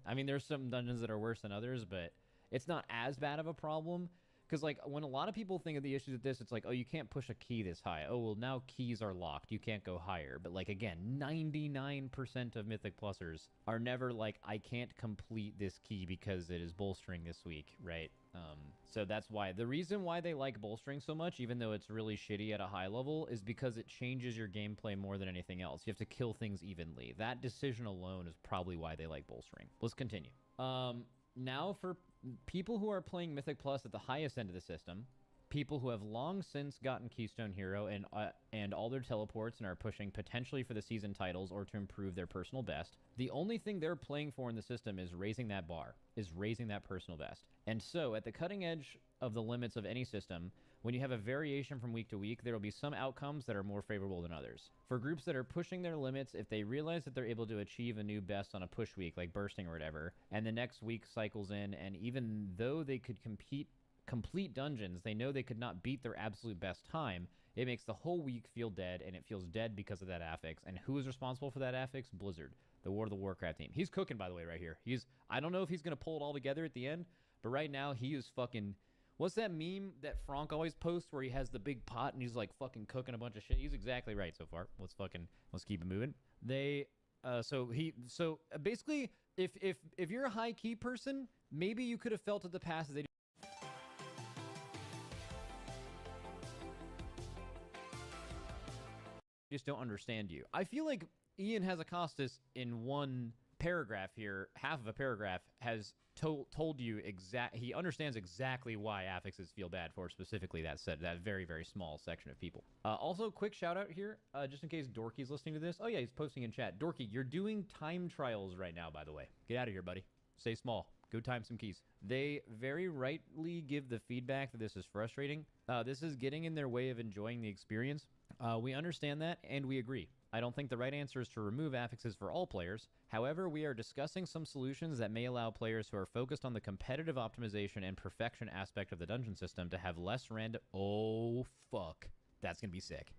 I mean, there's some dungeons that are worse than others, but it's not as bad of a problem. Because, like, when a lot of people think of the issues with this, it's like, oh, you can't push a key this high. Oh, well, now keys are locked. You can't go higher. But, like, again, 99% of Mythic Plusers are never like, I can't complete this key because it is bolstering this week, right? So that's why. The reason why they like bolstering so much, even though it's really shitty at a high level, is because it changes your gameplay more than anything else. You have to kill things evenly. That decision alone is probably why they like bolstering. Let's continue. Now for people who are playing Mythic Plus at the highest end of the system, people who have long since gotten Keystone Hero and all their teleports and are pushing potentially for the season titles or to improve their personal best, the only thing they're playing for in the system is raising that bar, is raising that personal best. And so at the cutting edge of the limits of any system, when you have a variation from week to week, there will be some outcomes that are more favorable than others. For groups that are pushing their limits, if they realize that they're able to achieve a new best on a push week, like bursting or whatever, and the next week cycles in, and even though they could complete dungeons, they know they could not beat their absolute best time, it makes the whole week feel dead, and it feels dead because of that affix. And who is responsible for that affix? Blizzard, the World of Warcraft team. He's cooking, by the way, right here. I don't know if he's going to pull it all together at the end, but right now he is fucking... What's that meme that Frank always posts where he has the big pot and he's like fucking cooking a bunch of shit? He's exactly right so far. Let's keep it moving. So basically, if you're a high key person, maybe you could have felt at the past that they just don't understand you. I feel like Ian Hazacostas in one paragraph here, half of a paragraph, has told you he understands exactly why affixes feel bad for specifically that very, very small section of people. Also, quick shout out here, just in case Dorky's listening to this. Oh yeah, he's posting in chat. Dorky, you're doing time trials right now, by the way. Get out of here, buddy. Stay small. Go time some keys. They very rightly give the feedback that this is frustrating. This is getting in their way of enjoying the experience. We understand that, and we agree. I don't think the right answer is to remove affixes for all players. However, we are discussing some solutions that may allow players who are focused on the competitive optimization and perfection aspect of the dungeon system to have less random... Oh, fuck. That's going to be sick.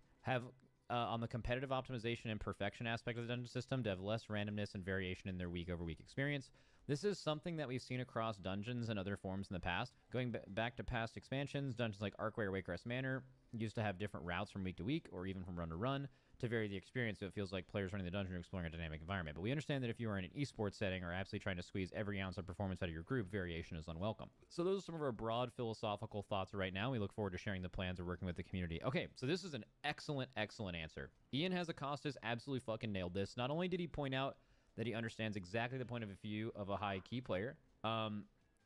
On the competitive optimization and perfection aspect of the dungeon system to have less randomness and variation in their week-over-week experience. This is something that we've seen across dungeons and other forms in the past. Going back to past expansions, dungeons like Archway or Waycrest Manor used to have different routes from week to week or even from run to run to vary the experience, so it feels like players running the dungeon are exploring a dynamic environment. But we understand that if you are in an esports setting or absolutely trying to squeeze every ounce of performance out of your group, variation is unwelcome. So those are some of our broad philosophical thoughts right now. We look forward to sharing the plans or working with the community. Okay, so this is an excellent, excellent answer. Ian Hazacostas absolutely fucking nailed this. Not only did he point out that he understands exactly the point of view of a high key player,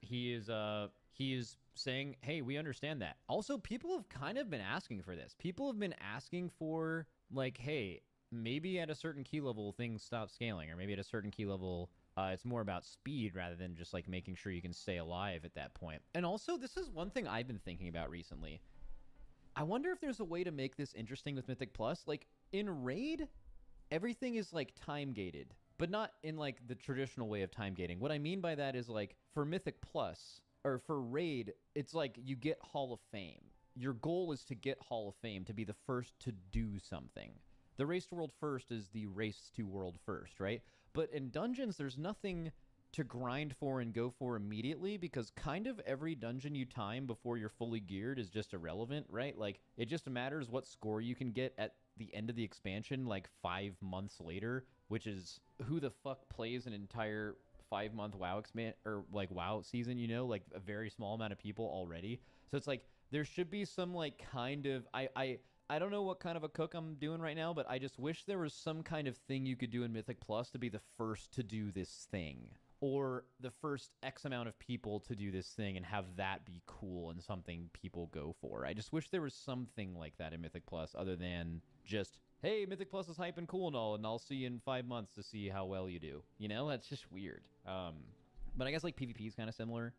he is saying, hey, we understand that. Also, people have kind of been asking for this. People have been asking for, like, hey, maybe at a certain key level things stop scaling, or maybe at a certain key level it's more about speed rather than just like making sure you can stay alive at that point. And also, this is one thing I've been thinking about recently. I wonder if there's a way to make this interesting with Mythic Plus. Like in Raid, everything is like time gated, but not in like the traditional way of time gating. What I mean by that is like for Mythic Plus or for Raid, it's like you get Hall of Fame. Your goal is to get Hall of Fame, to be the first to do something. The race to world first is the race to world first, right? But in dungeons, there's nothing to grind for and go for immediately because kind of every dungeon you time before you're fully geared is just irrelevant, right? Like, it just matters what score you can get at the end of the expansion, like 5 months later, which is who the fuck plays an entire 5-month WoW or like WoW season, you know, like a very small amount of people already. So it's like, there should be some like kind of, I don't know what kind of a cook I'm doing right now, but I just wish there was some kind of thing you could do in Mythic Plus to be the first to do this thing. Or the first X amount of people to do this thing and have that be cool and something people go for. I just wish there was something like that in Mythic Plus other than just hey, Mythic Plus is hype and cool and all, and I'll see you in 5 months to see how well you do. You know, that's just weird. But I guess like PvP is kind of similar.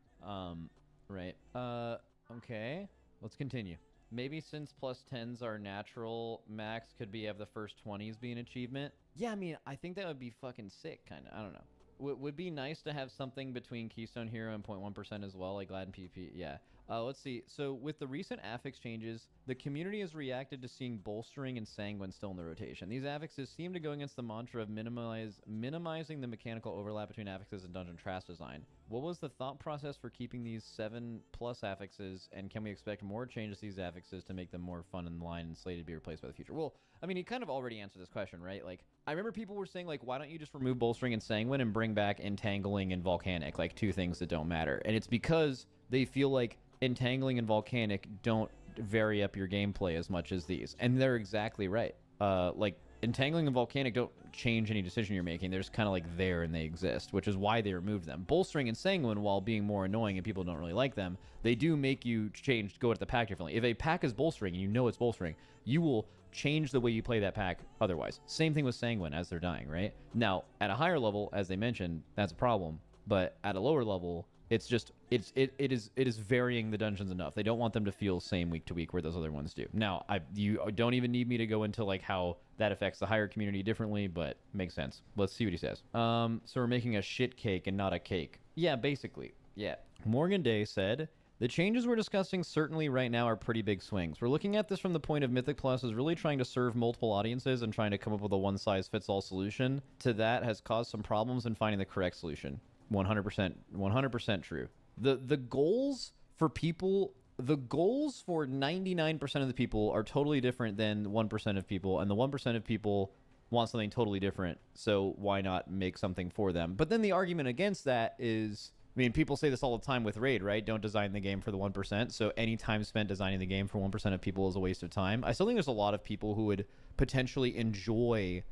Right. Okay. Let's continue. Maybe since plus 10s are natural, max could be have the first 20s be an achievement. Yeah, I mean, I think that would be fucking sick, kind of. I don't know. Would be nice to have something between Keystone Hero and 0.1% as well, like Glad and PvP. Yeah. Let's see. So with the recent affix changes, the community has reacted to seeing Bolstering and Sanguine still in the rotation. These affixes seem to go against the mantra of minimizing the mechanical overlap between affixes and dungeon trash design. What was the thought process for keeping these 7+ affixes, and can we expect more changes to these affixes to make them more fun in line and slated to be replaced by the future? Well, I mean, he kind of already answered this question, right? Like, I remember people were saying, like, why don't you just remove Bolstering and Sanguine and bring back Entangling and Volcanic, like 2 things that don't matter. And it's because they feel like Entangling and Volcanic don't vary up your gameplay as much as these. And they're exactly right. Like, Entangling and Volcanic don't change any decision you're making. They're just kind of like there and they exist, which is why they removed them. Bolstering and Sanguine, while being more annoying and people don't really like them, they do make you go at the pack differently. If a pack is bolstering and you know it's bolstering, you will change the way you play that pack otherwise. Same thing with Sanguine as they're dying, right? Now, at a higher level, as they mentioned, that's a problem. But at a lower level, it's just it is varying the dungeons enough. They don't want them to feel same week to week where those other ones do. Now, you don't even need me to go into like how that affects the higher community differently, but makes sense. Let's see what he says. So we're making a shit cake and not a cake. Yeah, basically. Yeah. Morgan Day said, the changes we're discussing certainly right now are pretty big swings. We're looking at this from the point of Mythic Plus is really trying to serve multiple audiences and trying to come up with a one-size-fits-all solution. To that has caused some problems in finding the correct solution. 100% true. The goals for people, the goals for 99% of the people are totally different than 1% of people, and the 1% of people want something totally different, so why not make something for them? But then the argument against that is, I mean, people say this all the time with Raid, right? Don't design the game for the 1%, so any time spent designing the game for 1% of people is a waste of time. I still think there's a lot of people who would potentially enjoy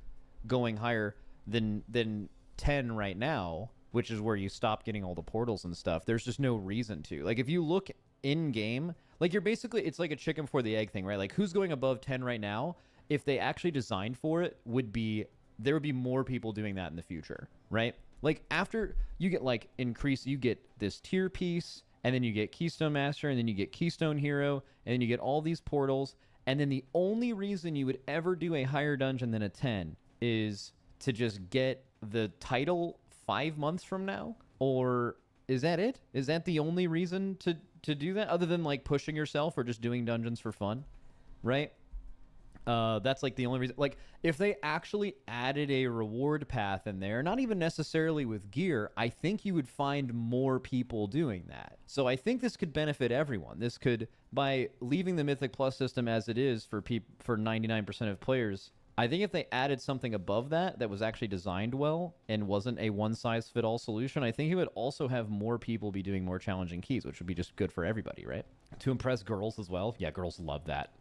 going higher than 10 right now, which is where you stop getting all the portals and stuff. There's just no reason to. Like, if you look in-game, like, you're basically, it's like a chicken before the egg thing, right? Like, who's going above 10 right now? If they actually designed for it, there would be more people doing that in the future, right? Like, after you get, like, you get this tier piece, and then you get Keystone Master, and then you get Keystone Hero, and then you get all these portals, and then the only reason you would ever do a higher dungeon than a 10 is to just get the title 5 months from now? Or is that it? Is that the only reason to do that, other than like pushing yourself or just doing dungeons for fun, right? That's like the only reason. Like, if they actually added a reward path in there, not even necessarily with gear, I think you would find more people doing that. So I think this could benefit everyone. This could, by leaving the Mythic Plus system as it is for 99% of players, I think if they added something above that was actually designed well and wasn't a one-size-fit-all solution, I think it would also have more people be doing more challenging keys, which would be just good for everybody, right? To impress girls as well. Yeah, girls love that.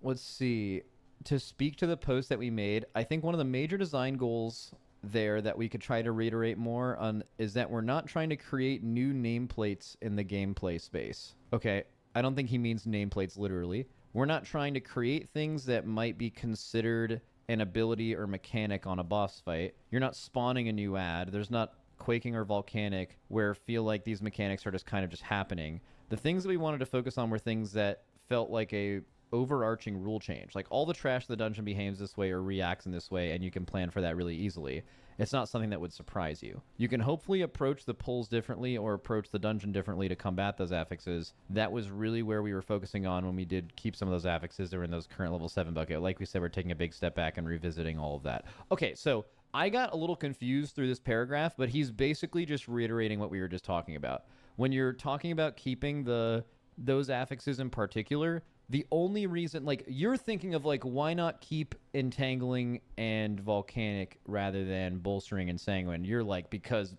Let's see. To speak to the post that we made, I think one of the major design goals there that we could try to reiterate more on is that we're not trying to create new nameplates in the gameplay space. Okay, I don't think he means nameplates literally. We're not trying to create things that might be considered an ability or mechanic on a boss fight. You're not spawning a new ad. There's not Quaking or Volcanic where feel like these mechanics are just kind of just happening. The things that we wanted to focus on were things that felt like a overarching rule change. Like, all the trash of the dungeon behaves this way or reacts in this way, and you can plan for that really easily. It's not something that would surprise you. You can hopefully approach the pulls differently or approach the dungeon differently to combat those affixes. That was really where we were focusing on when we did keep some of those affixes that were in those current level 7 bucket. Like we said, we're taking a big step back and revisiting all of that. Okay, so I got a little confused through this paragraph, but he's basically just reiterating what we were just talking about. When you're talking about keeping those affixes in particular, the only reason, like, you're thinking of, like, why not keep Entangling and Volcanic rather than Bolstering and Sanguine? You're like, because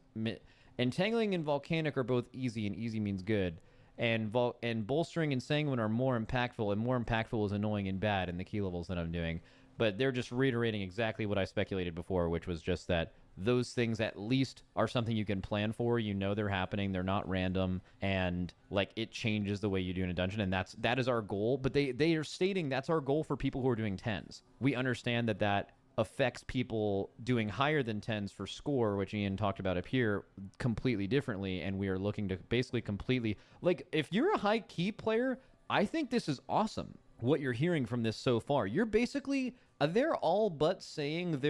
Entangling and Volcanic are both easy, and easy means good. And Bolstering and Sanguine are more impactful, and more impactful is annoying and bad in the key levels that I'm doing. But they're just reiterating exactly what I speculated before, which was just that those things at least are something you can plan for. You know they're happening. They're not random, and like it changes the way you do in a dungeon, and that is our goal. But they are stating that's our goal for people who are doing 10s. We understand that affects people doing higher than 10s for score, which Ian talked about up here, completely differently, and we are looking to basically completely, like, if you're a high key player, I think this is awesome. What you're hearing from this so far, you're basically, they're all but saying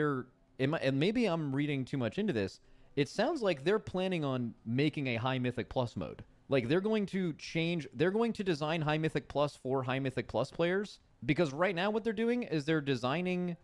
and maybe I'm reading too much into this, it sounds like they're planning on making a High Mythic Plus mode. Like, they're going to design High Mythic Plus for High Mythic Plus players, because right now what they're doing is they're designing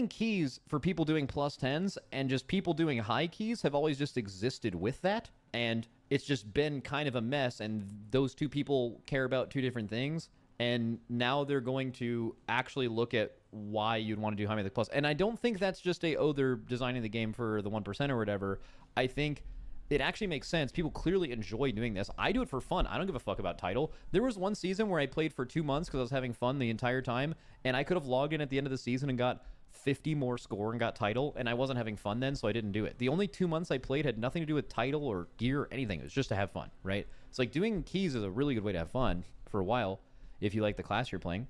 keys for people doing plus 10s, and just people doing high keys have always just existed with that, and it's just been kind of a mess, and those two people care about two different things, and now they're going to actually look at why you'd want to do High Mythic Plus. And I don't think that's just they're designing the game for the 1% or whatever. I think it actually makes sense. People clearly enjoy doing this. I do it for fun. I don't give a fuck about title. There was one season where I played for 2 months because I was having fun the entire time, and I could have logged in at the end of the season and got 50 more score and got title, and I wasn't having fun then, so I didn't do it. The only 2 months I played had nothing to do with title or gear or anything. It was just to have fun, right? It's like doing keys is a really good way to have fun for a while if you like the class you're playing.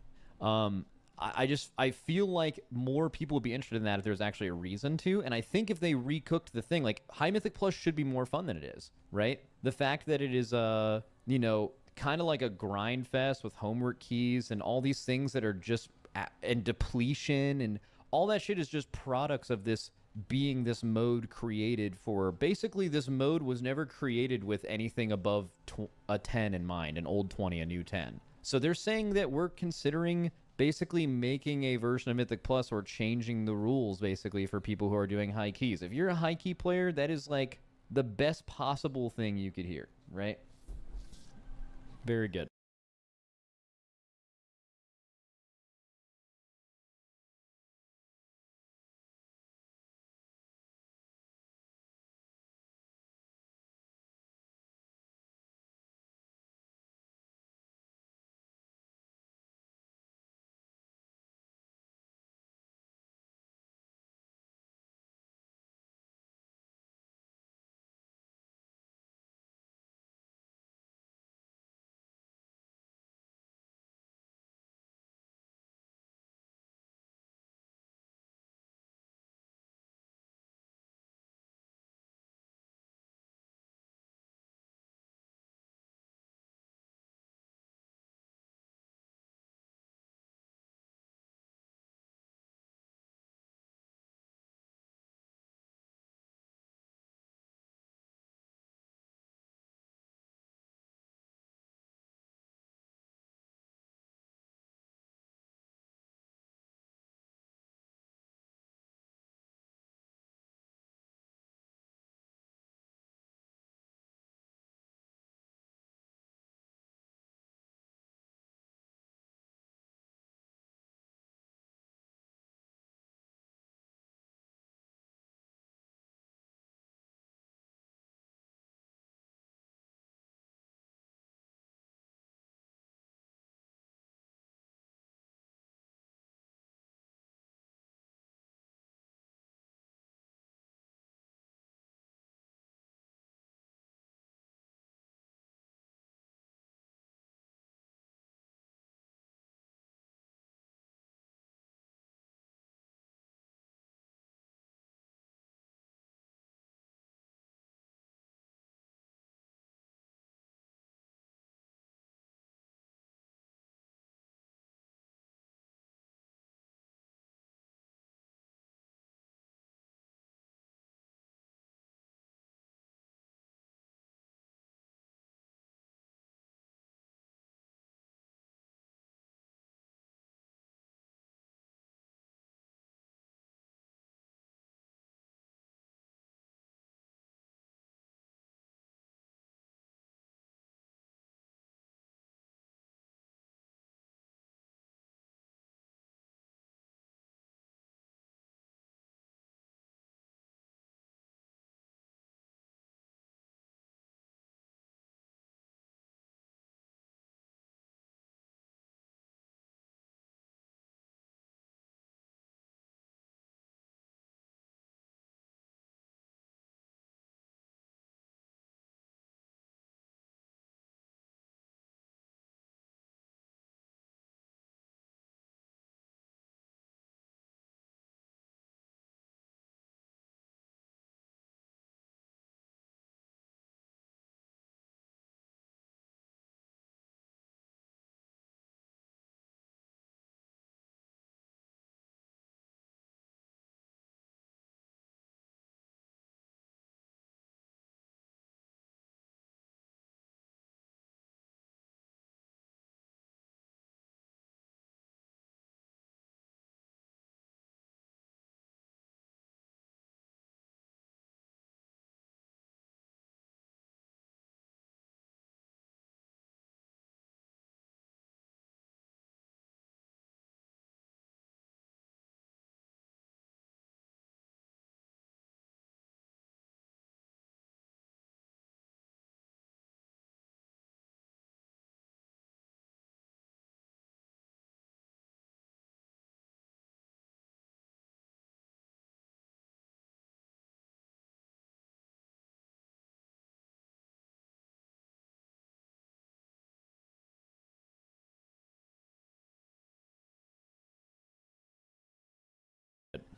I feel like more people would be interested in that if there's actually a reason to. And I think if they recooked the thing, like High Mythic Plus should be more fun than it is, right? The fact that it is, kind of like a grind fest with homework keys and all these things that are just, and depletion and all that shit is just products of this being this mode created for, basically this mode was never created with anything above a 10 in mind, an old 20, a new 10. So they're saying that we're considering basically making a version of Mythic Plus or changing the rules basically for people who are doing high keys. If you're a high key player, that is like the best possible thing you could hear, right? Very good.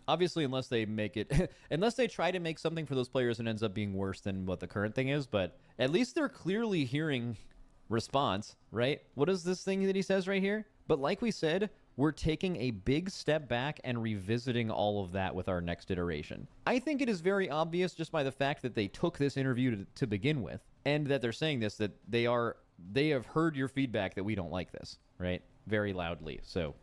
Obviously, unless they make it, unless they try to make something for those players and ends up being worse than what the current thing is. But at least they're clearly hearing response, right? What is this thing that he says right here? But like we said, we're taking a big step back and revisiting all of that with our next iteration. I think it is very obvious just by the fact that they took this interview to begin with, and that they're saying this, that they have heard your feedback that we don't like this, right? Very loudly. So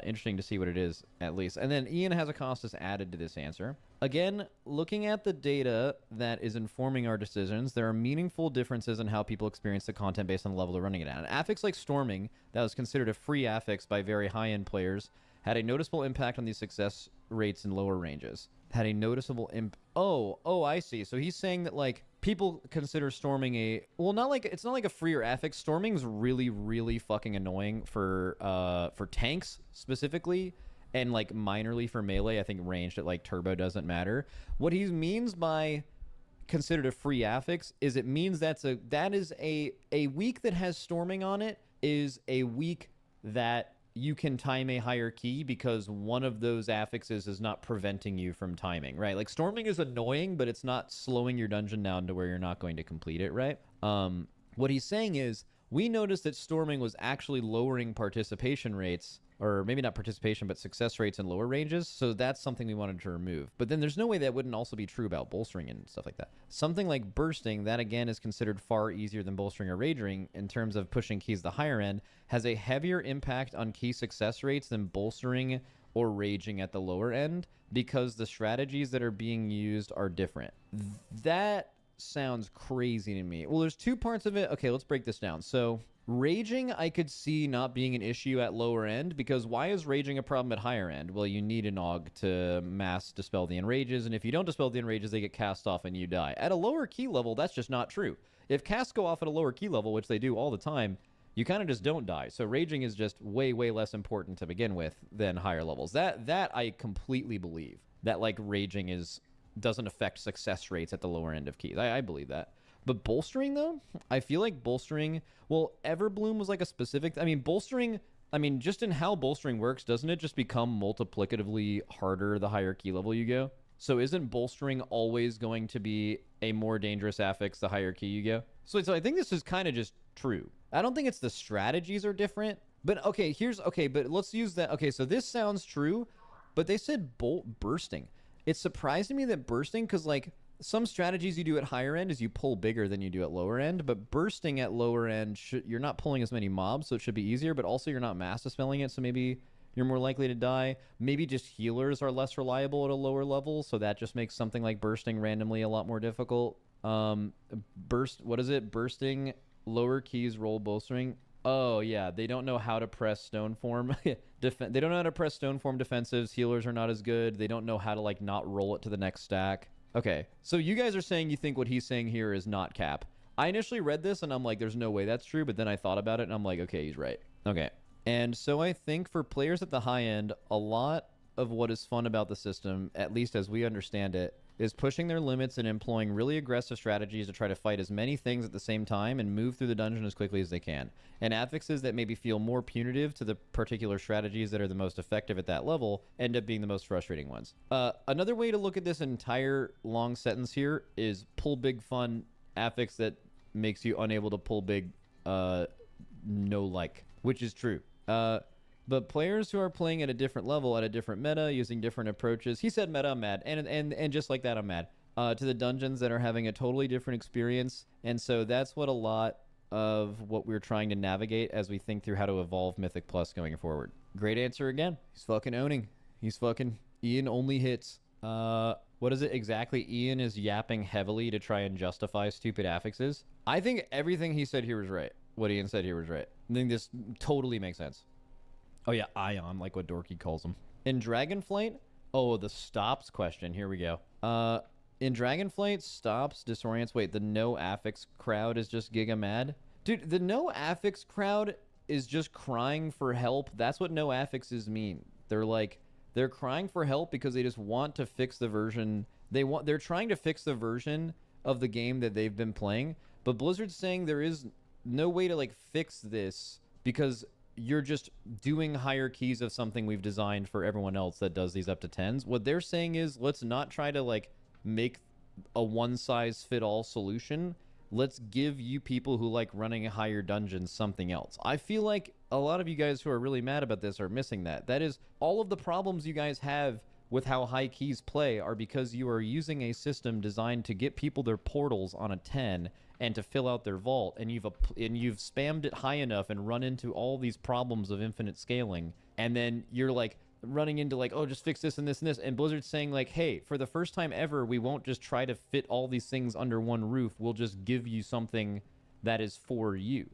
interesting to see what it is, at least. And then Ian Hazacostas added to this answer. Again, looking at the data that is informing our decisions, there are meaningful differences in how people experience the content based on the level they're running it at. An affix like Storming, that was considered a free affix by very high-end players, had a noticeable impact on these success rates in lower ranges. Had a noticeable Oh, I see. So he's saying that, like, people consider Storming it's not like a free or affix. Storming's really, really fucking annoying for tanks specifically, and like minorly for melee. I think ranged at like turbo doesn't matter. What he means by considered a free affix is it means that is a week that has Storming on it is a week that you can time a higher key because one of those affixes is not preventing you from timing, right? Like Storming is annoying, but it's not slowing your dungeon down to where you're not going to complete it, right? What he's saying is we noticed that Storming was actually lowering participation rates, or maybe not participation, but success rates in lower ranges. So that's something we wanted to remove. But then there's no way that wouldn't also be true about bolstering and stuff like that. Something like bursting, that again is considered far easier than bolstering or raging in terms of pushing keys the higher end, has a heavier impact on key success rates than bolstering or raging at the lower end because the strategies that are being used are different. That sounds crazy to me. Well, there's two parts of it. Okay, let's break this down. So raging, I could see not being an issue at lower end, because why is raging a problem at higher end? Well, you need an AUG to mass dispel the enrages, and if you don't dispel the enrages, they get cast off and you die. At a lower key level, that's just not true. If casts go off at a lower key level, which they do all the time, you kind of just don't die. So raging is just way, way less important to begin with than higher levels. That I completely believe. That, like, raging doesn't affect success rates at the lower end of keys. I believe that. But bolstering, though, I feel like bolstering... Well, Everbloom was like a specific... bolstering... just in how bolstering works, doesn't it just become multiplicatively harder the higher key level you go? So isn't bolstering always going to be a more dangerous affix the higher key you go? So I think this is kind of just true. I don't think it's the strategies are different. But, okay, but let's use that... Okay, so this sounds true, but they said bursting. It surprised me that bursting, because, like... Some strategies you do at higher end is you pull bigger than you do at lower end, but bursting at lower end, you're not pulling as many mobs, so it should be easier, but also you're not mass dispelling it, so maybe you're more likely to die. Maybe just healers are less reliable at a lower level, so that just makes something like bursting randomly a lot more difficult. What is it? Bursting, lower keys, roll bolstering. Oh, yeah, they don't know how to press stone form. They don't know how to press stone form defensives. Healers are not as good. They don't know how to, like, not roll it to the next stack. Okay, so you guys are saying you think what he's saying here is not cap. I initially read this and I'm like, there's no way that's true, but then I thought about it and I'm like, okay, he's right. Okay, and so I think for players at the high end, a lot of what is fun about the system, at least as we understand it, is pushing their limits and employing really aggressive strategies to try to fight as many things at the same time and move through the dungeon as quickly as they can. And affixes that maybe feel more punitive to the particular strategies that are the most effective at that level end up being the most frustrating ones. Another way to look at this entire long sentence here is pull big fun affix that makes you unable to pull big which is true. But players who are playing at a different level, at a different meta, using different approaches... He said meta, I'm mad. And just like that, I'm mad. To the dungeons that are having a totally different experience. And so that's what a lot of what we're trying to navigate as we think through how to evolve Mythic Plus going forward. Great answer again. He's fucking owning. He's fucking... Ian only hits. What is it exactly? Ian is yapping heavily to try and justify stupid affixes. I think everything he said here was right. What Ian said here was right. I think this totally makes sense. Oh, yeah, Ion, like what Dorky calls them. In Dragonflight, the stops question. Here we go. In Dragonflight, stops, disorients. Wait, the no affix crowd is just giga mad? Dude, the no affix crowd is just crying for help. That's what no affixes mean. They're crying for help because they just want to fix the version. They're trying to fix the version of the game that they've been playing. But Blizzard's saying there is no way to, like, fix this because you're just doing higher keys of something we've designed for everyone else that does these up to 10s. What they're saying is, let's not try to like make a one-size-fit-all solution. Let's give you people who like running higher dungeons something else. I feel like a lot of you guys who are really mad about this are missing that. That is, all of the problems you guys have with how high keys play are because you are using a system designed to get people their portals on a 10 and to fill out their vault, and you've spammed it high enough and run into all these problems of infinite scaling, and then you're like running into like, oh, just fix this and this and this, and Blizzard's saying like, hey, for the first time ever, we won't just try to fit all these things under one roof, we'll just give you something that is for you.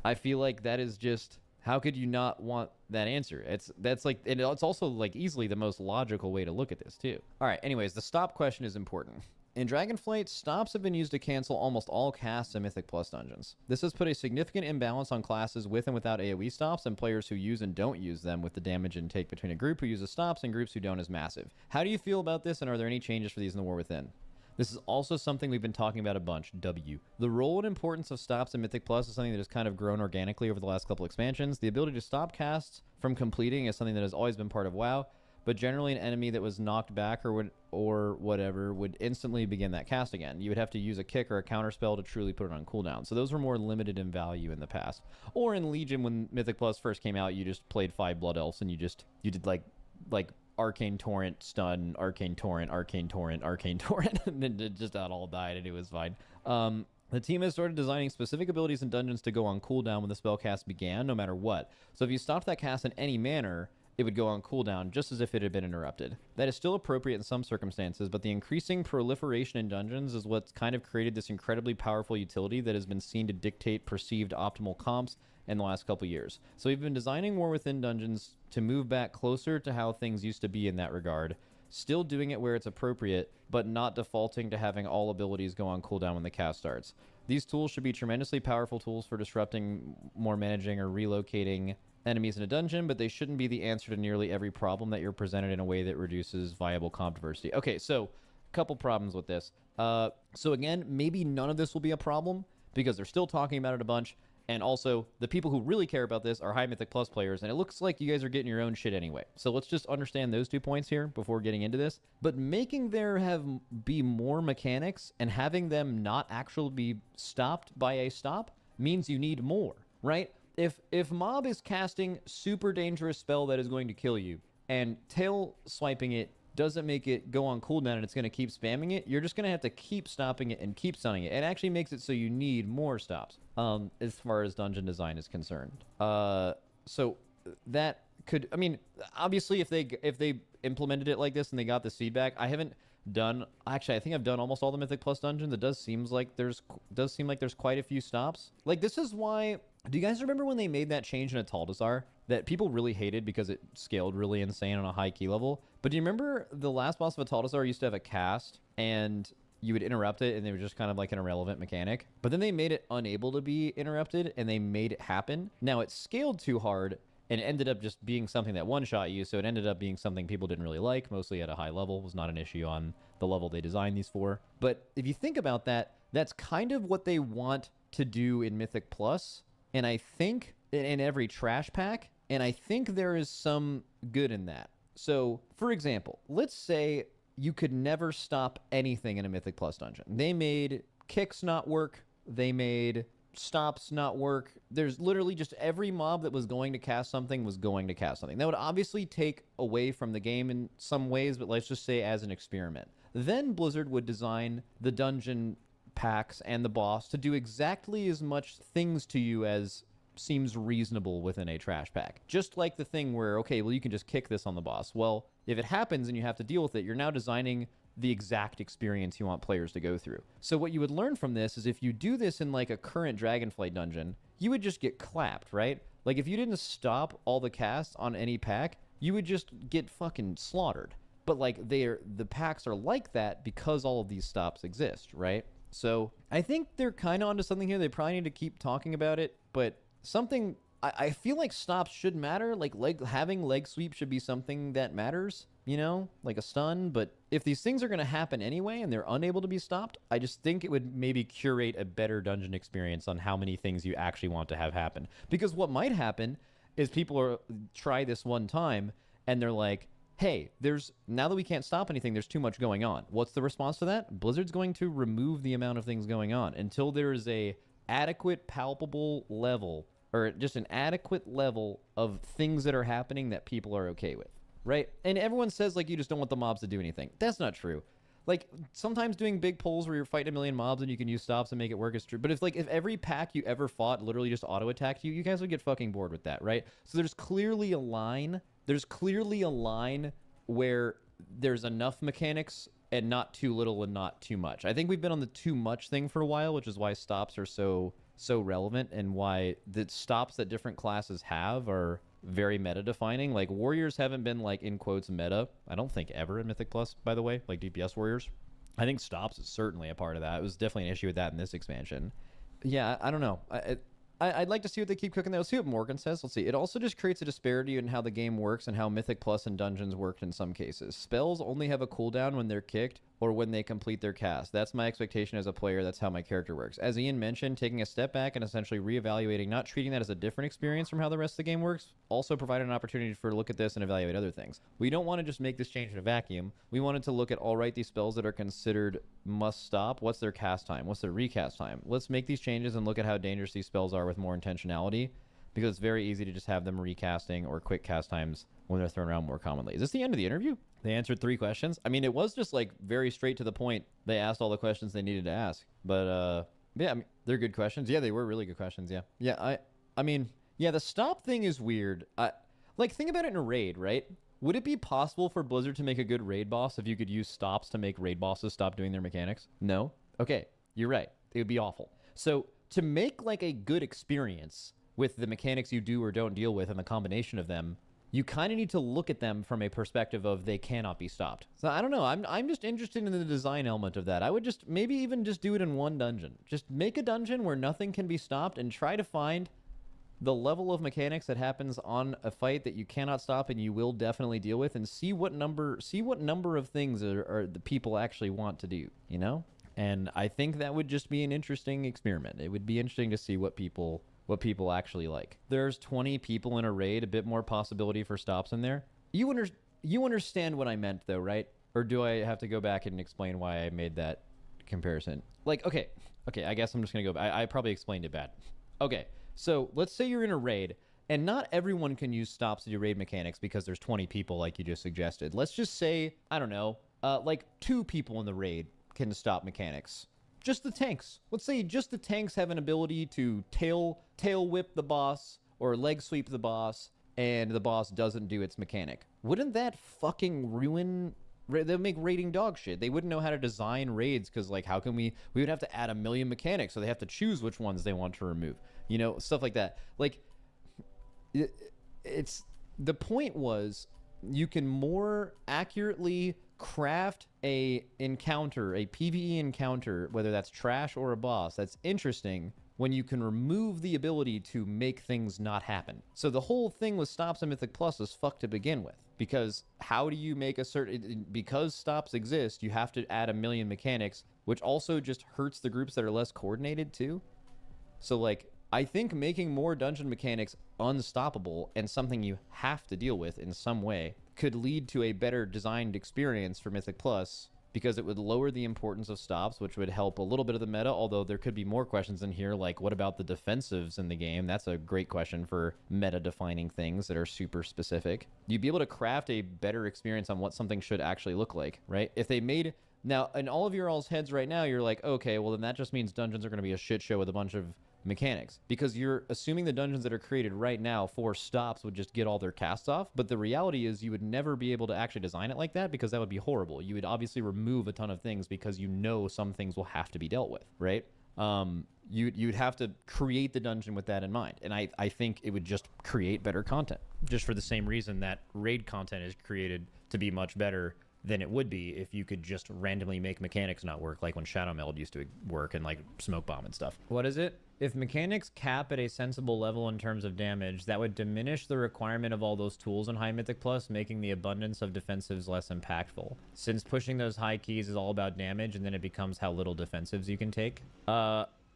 I feel like that is just, how could you not want that answer? That's like, and it's also like easily the most logical way to look at this too. All right, anyways, the stop question is important. In Dragonflight, stops have been used to cancel almost all casts in Mythic Plus dungeons. This has put a significant imbalance on classes with and without AoE stops, and players who use and don't use them, with the damage intake between a group who uses stops and groups who don't is massive. How do you feel about this, and are there any changes for these in the War Within? This is also something we've been talking about a bunch. W. The role and importance of stops in Mythic Plus is something that has kind of grown organically over the last couple expansions. The ability to stop casts from completing is something that has always been part of WoW, but generally an enemy that was knocked back or whatever would instantly begin that cast again. You would have to use a kick or a counter spell to truly put it on cooldown. So those were more limited in value in the past. Or in Legion, when Mythic Plus first came out, you just played 5 Blood Elves and you did like Arcane Torrent, stun, Arcane Torrent, Arcane Torrent, Arcane Torrent, and then it just all died and it was fine. The team has started designing specific abilities in dungeons to go on cooldown when the spell cast began, no matter what. So if you stopped that cast in any manner, it would go on cooldown just as if it had been interrupted. That is still appropriate in some circumstances, but the increasing proliferation in dungeons is what's kind of created this incredibly powerful utility that has been seen to dictate perceived optimal comps in the last couple years. So we've been designing War Within dungeons to move back closer to how things used to be in that regard, still doing it where it's appropriate, but not defaulting to having all abilities go on cooldown when the cast starts. These tools should be tremendously powerful tools for disrupting, more managing, or relocating enemies in a dungeon, but they shouldn't be the answer to nearly every problem that you're presented in a way that reduces viable comp diversity. Okay, so a couple problems with this. So again, maybe none of this will be a problem because they're still talking about it a bunch. And also, the people who really care about this are high Mythic Plus players, and it looks like you guys are getting your own shit anyway. So let's just understand those 2 points here before getting into this. But making there be more mechanics and having them not actually be stopped by a stop means you need more, right? If Mob is casting super dangerous spell that is going to kill you, and tail swiping it doesn't make it go on cooldown and it's going to keep spamming it, you're just going to have to keep stopping it and keep stunning it. It actually makes it so you need more stops, as far as dungeon design is concerned. So that could, I mean, obviously if they implemented it like this and they got this feedback, I haven't done, actually I think I've done almost all the Mythic Plus dungeons. It does seem like there's quite a few stops. Like, this is why, do you guys remember when they made that change in Ataldazar that people really hated because it scaled really insane on a high key level? But do you remember the last boss of Ataldazar used to have a cast and you would interrupt it and they were just kind of like an irrelevant mechanic? But then they made it unable to be interrupted and they made it happen. Now it scaled too hard and ended up just being something that one-shot you, so it ended up being something people didn't really like, mostly at a high level. It was not an issue on the level they designed these for. But if you think about that, that's kind of what they want to do in Mythic Plus, and I think in every trash pack, and I think there is some good in that. So, for example, let's say you could never stop anything in a Mythic Plus dungeon. They made kicks not work, they made stops not work. There's literally just every mob that was going to cast something was going to cast something. That would obviously take away from the game in some ways, but let's just say as an experiment. Then Blizzard would design the dungeon packs and the boss to do exactly as much things to you as seems reasonable within a trash pack. Just like the thing where, okay, well, you can just kick this on the boss. Well, if it happens and you have to deal with it, you're now designing the exact experience you want players to go through. So what you would learn from this is if you do this in like a current Dragonflight dungeon, you would just get clapped, right? Like if you didn't stop all the casts on any pack, you would just get fucking slaughtered. But like the packs are like that because all of these stops exist, right? So I think they're kind of onto something here. They probably need to keep talking about it, but something, I feel like stops should matter. Like having leg sweep should be something that matters, you know, like a stun. But if these things are going to happen anyway and they're unable to be stopped, I just think it would maybe curate a better dungeon experience on how many things you actually want to have happen. Because what might happen is people are try this one time and they're like, hey, now that we can't stop anything, there's too much going on. What's the response to that? Blizzard's going to remove the amount of things going on until there is a adequate, palpable level, or just an adequate level of things that are happening that people are okay with, right? And everyone says, like, you just don't want the mobs to do anything. That's not true. Like, sometimes doing big polls where you're fighting a million mobs and you can use stops and make it work is true. But if every pack you ever fought literally just auto-attacked you, you guys would get fucking bored with that, right? So there's clearly a line. There's clearly a line where there's enough mechanics and not too little and not too much. I think we've been on the too much thing for a while, which is why stops are so relevant and why the stops that different classes have are very meta defining. Like, warriors haven't been, like, in quotes, meta, I don't think, ever in Mythic Plus, by the way, like DPS warriors. I think stops is certainly a part of that. It was definitely an issue with that in this expansion. Yeah, I don't know. I'd like to see what they keep cooking there. Let's see what Morgan says. Let's see. It also just creates a disparity in how the game works and how Mythic Plus and Dungeons worked in some cases. Spells only have a cooldown when they're kicked or when they complete their cast. That's my expectation as a player. That's how my character works. As Ian mentioned, taking a step back and essentially reevaluating, not treating that as a different experience from how the rest of the game works, also provided an opportunity for look at this and evaluate other things. We don't want to just make this change in a vacuum. We wanted to look at, all right, these spells that are considered must stop. What's their cast time? What's their recast time? Let's make these changes and look at how dangerous these spells are with more intentionality, because it's very easy to just have them recasting or quick cast times when they're thrown around more commonly. Is this the end of the interview? They answered 3 questions. I mean, it was just like very straight to the point. They asked all the questions they needed to ask. But yeah, I mean, they're good questions. Yeah, they were really good questions. Yeah. Yeah, I mean, yeah, the stop thing is weird. Like, think about it in a raid, right? Would it be possible for Blizzard to make a good raid boss if you could use stops to make raid bosses stop doing their mechanics? No? Okay, you're right. It would be awful. So to make like a good experience with the mechanics you do or don't deal with and the combination of them, you kind of need to look at them from a perspective of they cannot be stopped. So I don't know. I'm just interested in the design element of that. I would just maybe even just do it in one dungeon. Just make a dungeon where nothing can be stopped and try to find the level of mechanics that happens on a fight that you cannot stop and you will definitely deal with, and see what number of things are the people actually want to do, you know? And I think that would just be an interesting experiment. It would be interesting to see what people actually like. There's 20 people in a raid, a bit more possibility for stops in there. You understand what I meant though, right? Or do I have to go back and explain why I made that comparison? Like, okay, I guess I'm just gonna go, I probably explained it bad. Okay, so let's say you're in a raid, and not everyone can use stops to do raid mechanics because there's 20 people like you just suggested. Let's just say, I don't know, like 2 people in the raid can stop mechanics. Just the tanks. Let's say just the tanks have an ability to tail whip the boss or leg sweep the boss, and the boss doesn't do its mechanic. Wouldn't that fucking ruin... They'll make raiding dog shit. They wouldn't know how to design raids because, like, how can we would have to add a million mechanics, so they have to choose which ones they want to remove. You know, stuff like that. Like, it's... The point was, you can more accurately craft a encounter, a PvE encounter, whether that's trash or a boss, that's interesting when you can remove the ability to make things not happen. So the whole thing with stops and Mythic Plus is fucked to begin with, because how do you make a certain... Because stops exist, you have to add a million mechanics, which also just hurts the groups that are less coordinated too. So, like, I think making more dungeon mechanics unstoppable and something you have to deal with in some way could lead to a better designed experience for Mythic Plus, because it would lower the importance of stops, which would help a little bit of the meta, although there could be more questions in here, like what about the defensives in the game? That's a great question for meta-defining things that are super specific. You'd be able to craft a better experience on what something should actually look like, right? If they made... Now, in all of your all's heads right now, you're like, okay, well then that just means dungeons are going to be a shit show with a bunch of mechanics, because you're assuming the dungeons that are created right now for stops would just get all their casts off. But the reality is you would never be able to actually design it like that, because that would be horrible. You would obviously remove a ton of things because you know some things will have to be dealt with, right? You'd have to create the dungeon with that in mind, and I think it would just create better content, just for the same reason that raid content is created to be much better than it would be if you could just randomly make mechanics not work, like when Shadow Meld used to work and like Smoke Bomb and stuff. What is it? If mechanics cap at a sensible level in terms of damage, that would diminish the requirement of all those tools in High Mythic Plus, making the abundance of defensives less impactful. Since pushing those high keys is all about damage, and then it becomes how little defensives you can take.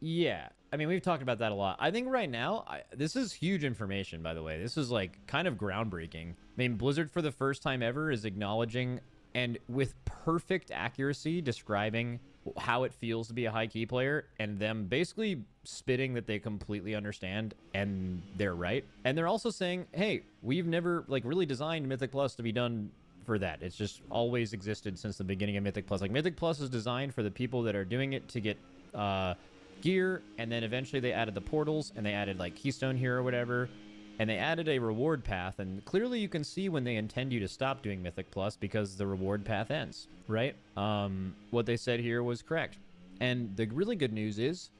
Yeah, I mean, we've talked about that a lot. I think right now, this is huge information, by the way. This is like kind of groundbreaking. I mean, Blizzard for the first time ever is acknowledging and with perfect accuracy describing how it feels to be a high key player, and them basically spitting that they completely understand and they're right. And they're also saying, hey, we've never like really designed Mythic Plus to be done for that. It's just always existed since the beginning of Mythic Plus. Like Mythic Plus is designed for the people that are doing it to get gear, and then eventually they added the portals, and they added like Keystone here or whatever, and they added a reward path, and clearly you can see when they intend you to stop doing Mythic Plus because the reward path ends, right? What they said here was correct. And the really good news is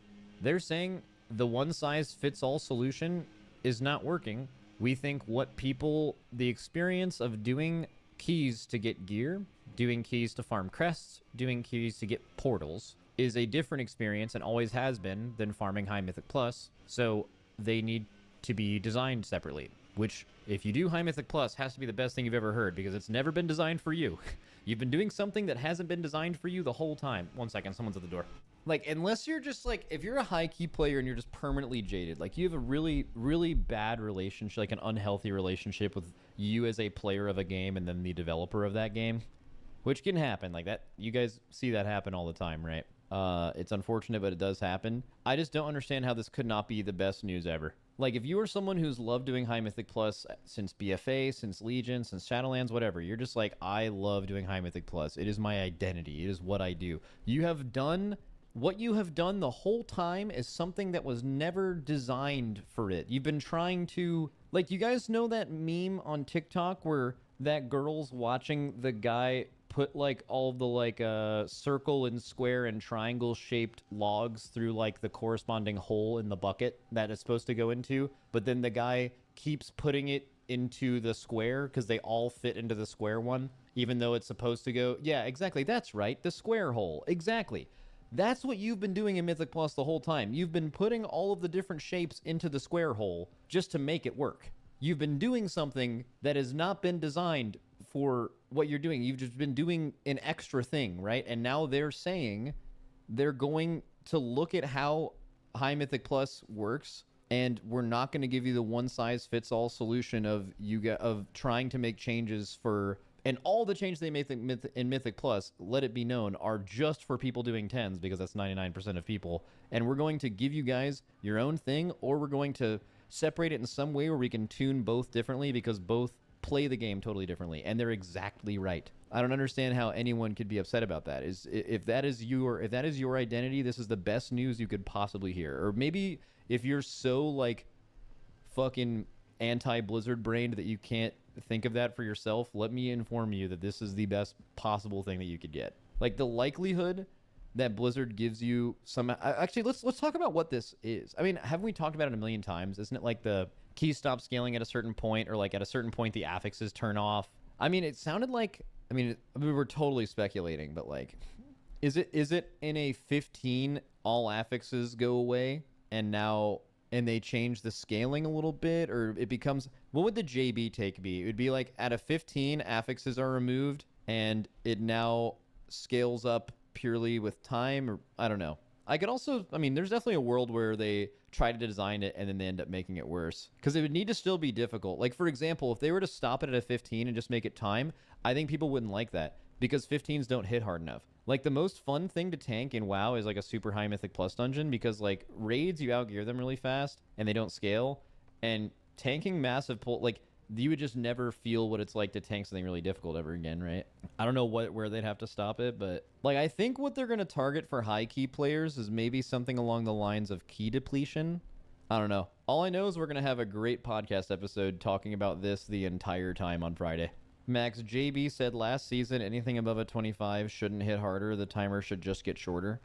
they're saying the one-size-fits-all solution is not working. We think the experience of doing keys to get gear, doing keys to farm crests, doing keys to get portals is a different experience and always has been than farming high Mythic Plus. So they need to be designed separately, which if you do high Mythic Plus has to be the best thing you've ever heard because it's never been designed for you. You've been doing something that hasn't been designed for you the whole time. 1 second, someone's at the door. Like, unless you're just like, if you're a high key player and you're just permanently jaded, like you have a really, really bad relationship, like an unhealthy relationship with you as a player of a game and then the developer of that game, which can happen like that. You guys see that happen all the time, right? It's unfortunate, but it does happen. I just don't understand how this could not be the best news ever. Like, if you are someone who's loved doing High Mythic Plus since BFA, since Legion, since Shadowlands, whatever, you're just like, I love doing High Mythic Plus. It is my identity. It is what I do. You have done... What you have done the whole time is something that was never designed for it. You've been trying to... Like, you guys know that meme on TikTok where that girl's watching the guy put, like, all of the, like, circle and square and triangle-shaped logs through, like, the corresponding hole in the bucket that it's supposed to go into, but then the guy keeps putting it into the square because they all fit into the square one, even though it's supposed to go... Yeah, exactly. That's right. The square hole. Exactly. That's what you've been doing in Mythic Plus the whole time. You've been putting all of the different shapes into the square hole just to make it work. You've been doing something that has not been designed for what you're doing. You've just been doing an extra thing, right? And now they're saying they're going to look at how High Mythic Plus works, and we're not going to give you the one-size-fits-all solution of trying to make changes for... And all the changes they make in Mythic Plus, let it be known, are just for people doing 10s, because that's 99% of people. And we're going to give you guys your own thing, or we're going to separate it in some way where we can tune both differently, because both play the game totally differently. And they're exactly right. I don't understand how anyone could be upset about that. If that is your identity, this is the best news you could possibly hear. Or maybe if you're so, like, fucking anti-Blizzard brained that you can't think of that for yourself, let me inform you that this is the best possible thing that you could get. Like, the likelihood that Blizzard gives you some... Actually, let's talk about what this is. I mean, haven't we talked about it a million times? Isn't it like the keys stop scaling at a certain point, or like at a certain point the affixes turn off? I mean, it sounded like... I mean, we're totally speculating, but like... Is it in a 15 all affixes go away, and they change the scaling a little bit, or it becomes... What would the JB take be? It would be like at a 15, affixes are removed, and it now scales up purely with time, or I don't know. I could also... I mean, there's definitely a world where they try to design it and then they end up making it worse. Because it would need to still be difficult. Like, for example, if they were to stop it at a 15 and just make it time, I think people wouldn't like that, because 15s don't hit hard enough. Like, the most fun thing to tank in WoW is like a super high Mythic Plus dungeon, because like raids, you outgear them really fast and they don't scale, and tanking massive pull, like, you would just never feel what it's like to tank something really difficult ever again, right? I don't know where they'd have to stop it, but like, I think what they're going to target for high key players is maybe something along the lines of key depletion. I don't know. All I know is we're going to have a great podcast episode talking about this the entire time on Friday. Max JB said last season anything above a 25 shouldn't hit harder. The timer should just get shorter.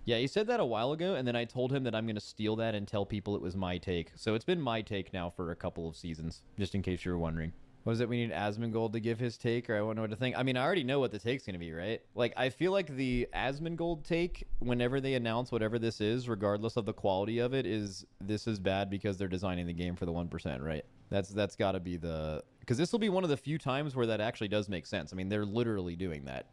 Yeah, he said that a while ago, and then I told him that I'm going to steal that and tell people it was my take. So it's been my take now for a couple of seasons, just in case you were wondering. Was it we need Asmongold to give his take, or I wonder what to think? I mean, I already know what the take's going to be, right? Like, I feel like the Asmongold take, whenever they announce whatever this is, regardless of the quality of it, is this is bad because they're designing the game for the 1%, right? That's got to be the... Because this will be one of the few times where that actually does make sense. I mean, they're literally doing that.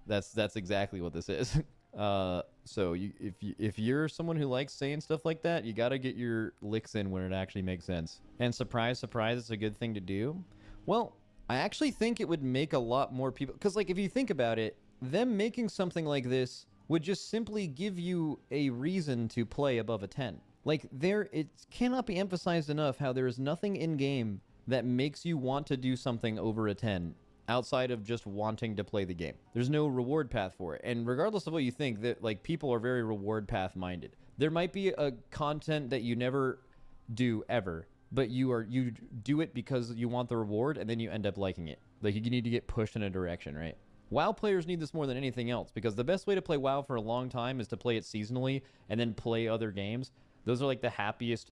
That's exactly what this is. So if you're someone who likes saying stuff like that, you gotta get your licks in when it actually makes sense. And surprise, surprise, it's a good thing to do. Well, I actually think it would make a lot more people, because like if you think about it, them making something like this would just simply give you a reason to play above a 10. Like it cannot be emphasized enough how there is nothing in game that makes you want to do something over a 10 outside of just wanting to play the game. There's no reward path for it. And regardless of what you think, that like people are very reward path minded. There might be a content that you never do ever, but you do it because you want the reward, and then you end up liking it. Like you need to get pushed in a direction, right? WoW players need this more than anything else, because the best way to play WoW for a long time is to play it seasonally and then play other games. Those are like the happiest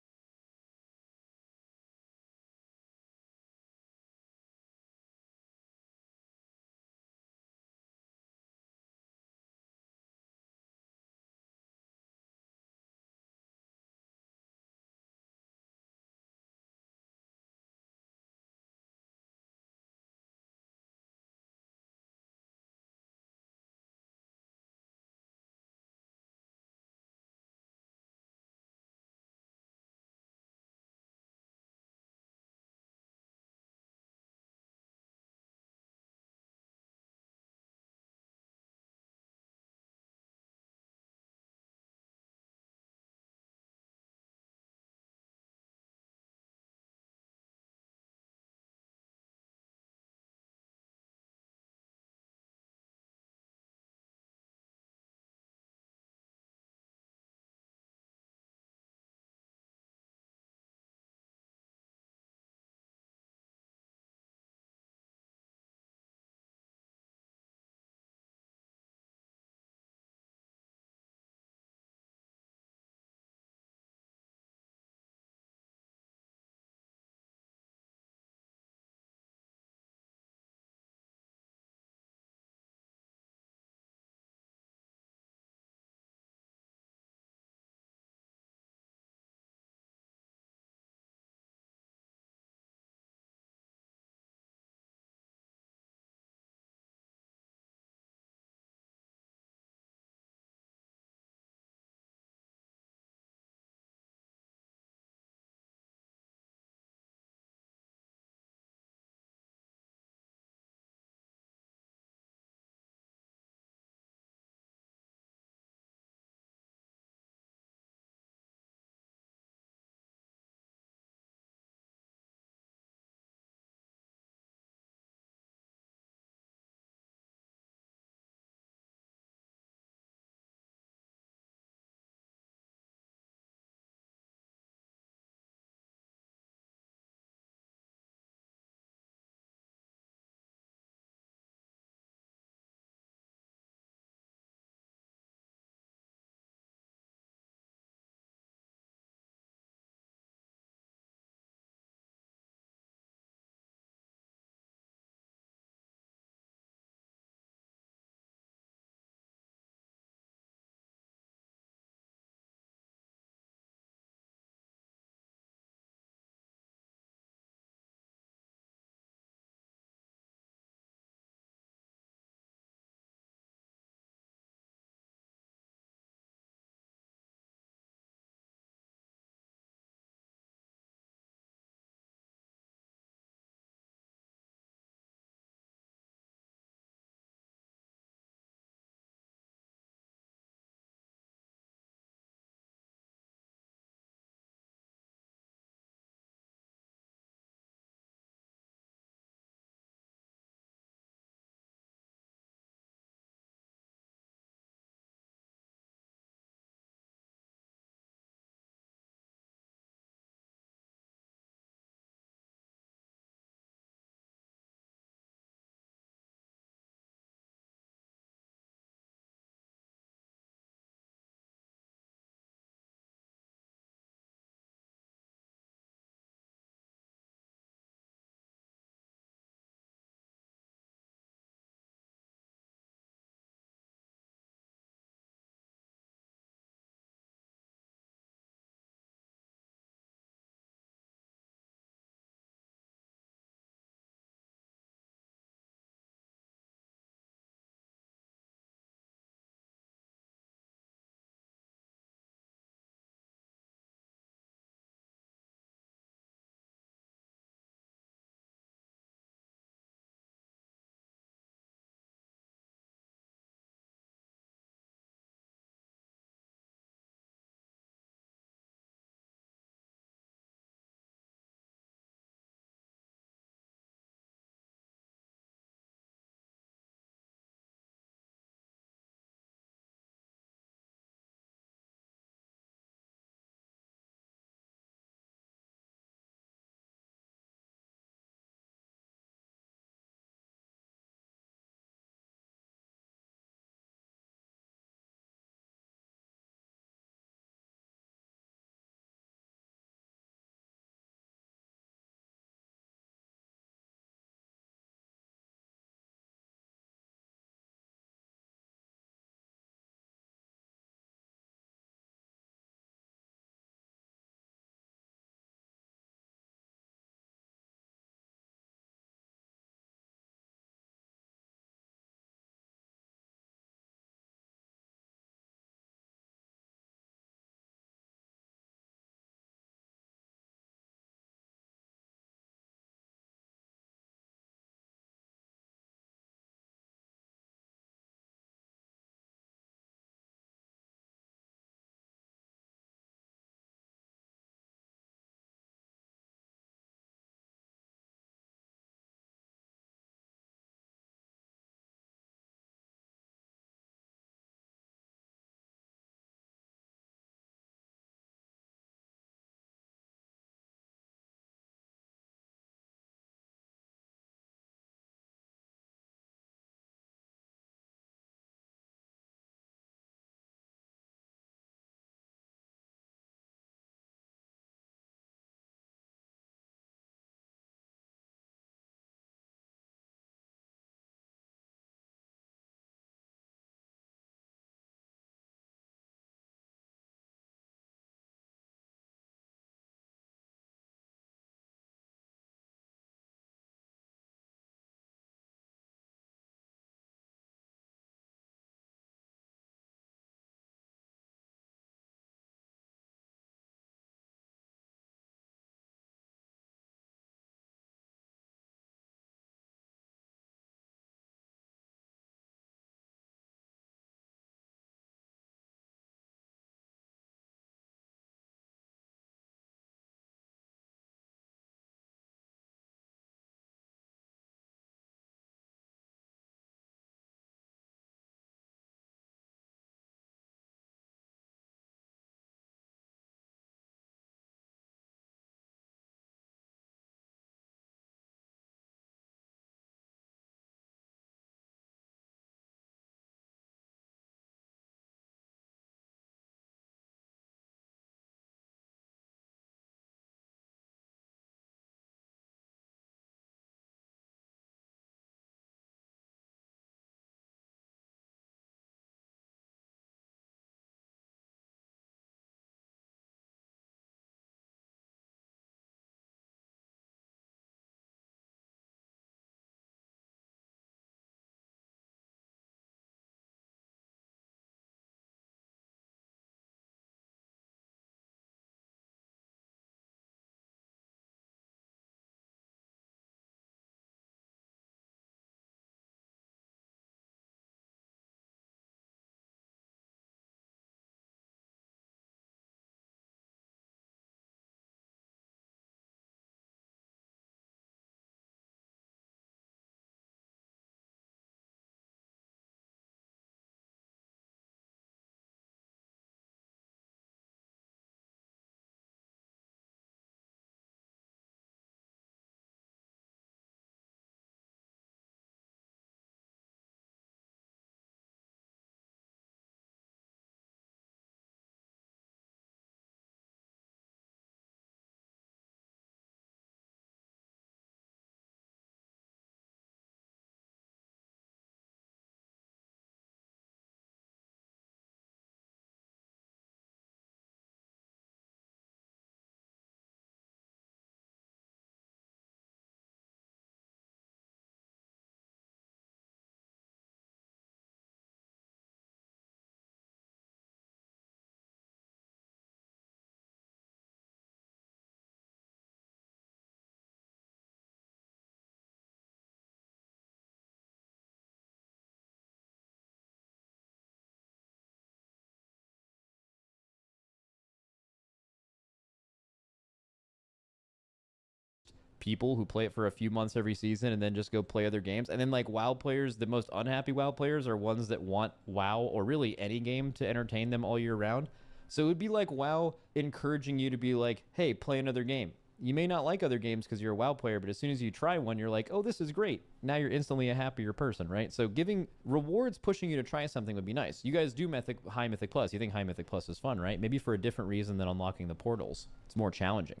people who play it for a few months every season and then just go play other games. And then like WoW players, the most unhappy WoW players are ones that want WoW or really any game to entertain them all year round. So it would be like WoW encouraging you to be like, hey, play another game. You may not like other games because you're a WoW player, but as soon as you try one, you're like, oh, this is great. Now you're instantly a happier person, right? So giving rewards, pushing you to try something would be nice. You guys do High Mythic Plus. You think High Mythic Plus is fun, right? Maybe for a different reason than unlocking the portals. It's more challenging.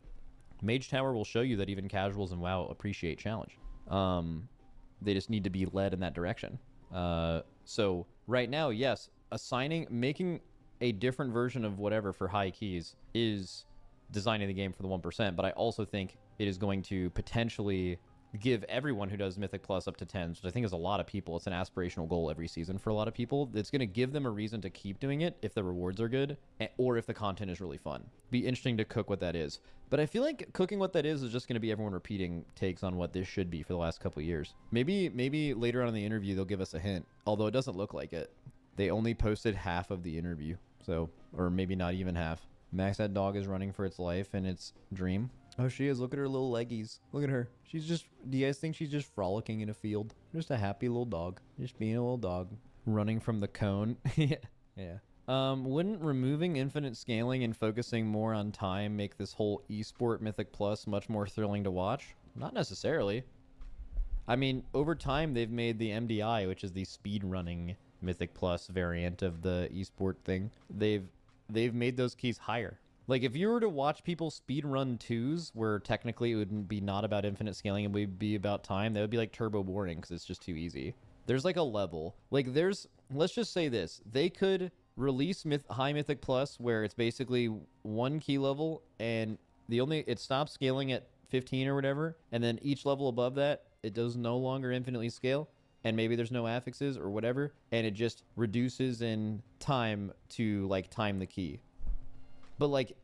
Mage Tower will show you that even casuals in WoW appreciate challenge. They just need to be led in that direction. So right now, yes, making a different version of whatever for high keys is designing the game for the 1%, but I also think it is going to potentially give everyone who does Mythic Plus up to 10s, which I think is a lot of people. It's an aspirational goal every season for a lot of people. It's going to give them a reason to keep doing it if the rewards are good or if the content is really fun. Be interesting to cook what that is. But I feel like cooking what that is just going to be everyone repeating takes on what this should be for the last couple of years. Maybe later on in the interview they'll give us a hint, although it doesn't look like it. They only posted half of the interview, so, or maybe not even half. Max, that dog is running for its life and its dream. Oh, she is. Look at her little leggies. Look at her. She's just, do you guys think she's just frolicking in a field? Just a happy little dog. Just being a little dog. Running from the cone. Yeah. Wouldn't removing infinite scaling and focusing more on time make this whole esport Mythic Plus much more thrilling to watch? Not necessarily. I mean, over time, they've made the MDI, which is the speed running Mythic Plus variant of the esport thing. They've made those keys higher. Like, if you were to watch people speed run 2s, where technically it would be not about infinite scaling, it would be about time, that would be like turbo boring because it's just too easy. There's like a level. Like, let's just say this. They could release High Mythic Plus where it's basically one key level and it stops scaling at 15 or whatever, and then each level above that, it does no longer infinitely scale, and maybe there's no affixes or whatever, and it just reduces in time to like time the key. But like,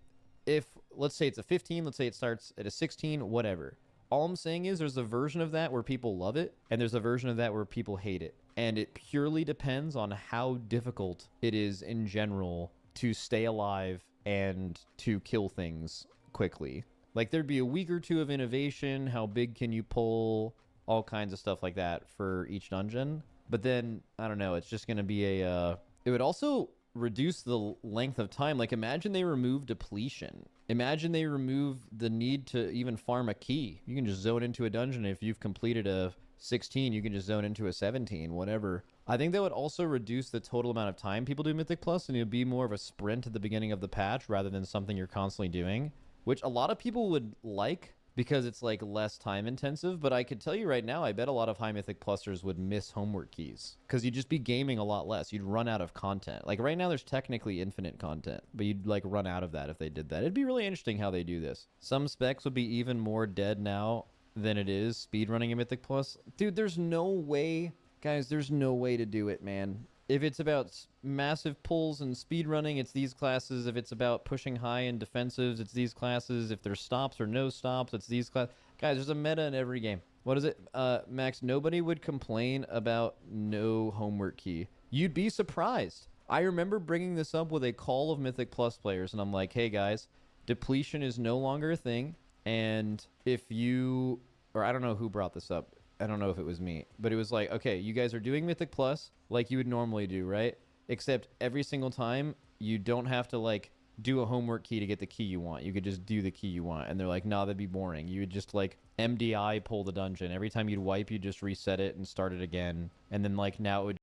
if let's say it's a 15, let's say it starts at a 16, whatever. All I'm saying is there's a version of that where people love it, and there's a version of that where people hate it. And it purely depends on how difficult it is in general to stay alive and to kill things quickly. Like, there'd be a week or two of innovation, how big can you pull, all kinds of stuff like that for each dungeon. But then, I don't know, it's just going to be it would also reduce the length of time. Like, imagine they remove depletion. Imagine they remove the need to even farm a key. You can just zone into a dungeon. If you've completed a 16, you can just zone into a 17, whatever. I think that would also reduce the total amount of time people do Mythic Plus, and it would be more of a sprint at the beginning of the patch rather than something you're constantly doing, which a lot of people would like because it's like less time intensive. But I could tell you right now, I bet a lot of High Mythic Plusers would miss homework keys because you'd just be gaming a lot less. You'd run out of content. Like, right now there's technically infinite content, but you'd like run out of that if they did that. It'd be really interesting how they do this. Some specs would be even more dead now than it is speedrunning a Mythic Plus. Dude, there's no way, guys, there's no way to do it, man. If it's about massive pulls and speedrunning, it's these classes. If it's about pushing high in defensives, it's these classes. If there's stops or no stops, it's these classes. Guys, there's a meta in every game. What is it? Max, nobody would complain about no homework key. You'd be surprised. I remember bringing this up with a call of Mythic Plus players, and I'm like, hey, guys, depletion is no longer a thing. And if you, or I don't know who brought this up. I don't know if it was me, but it was like, okay, you guys are doing Mythic Plus like you would normally do, right? Except every single time you don't have to like do a homework key to get the key you want. You could just do the key you want. And they're like, nah, that'd be boring. You would just like MDI pull the dungeon. Every time you'd wipe, you just reset it and start it again. And then like now it would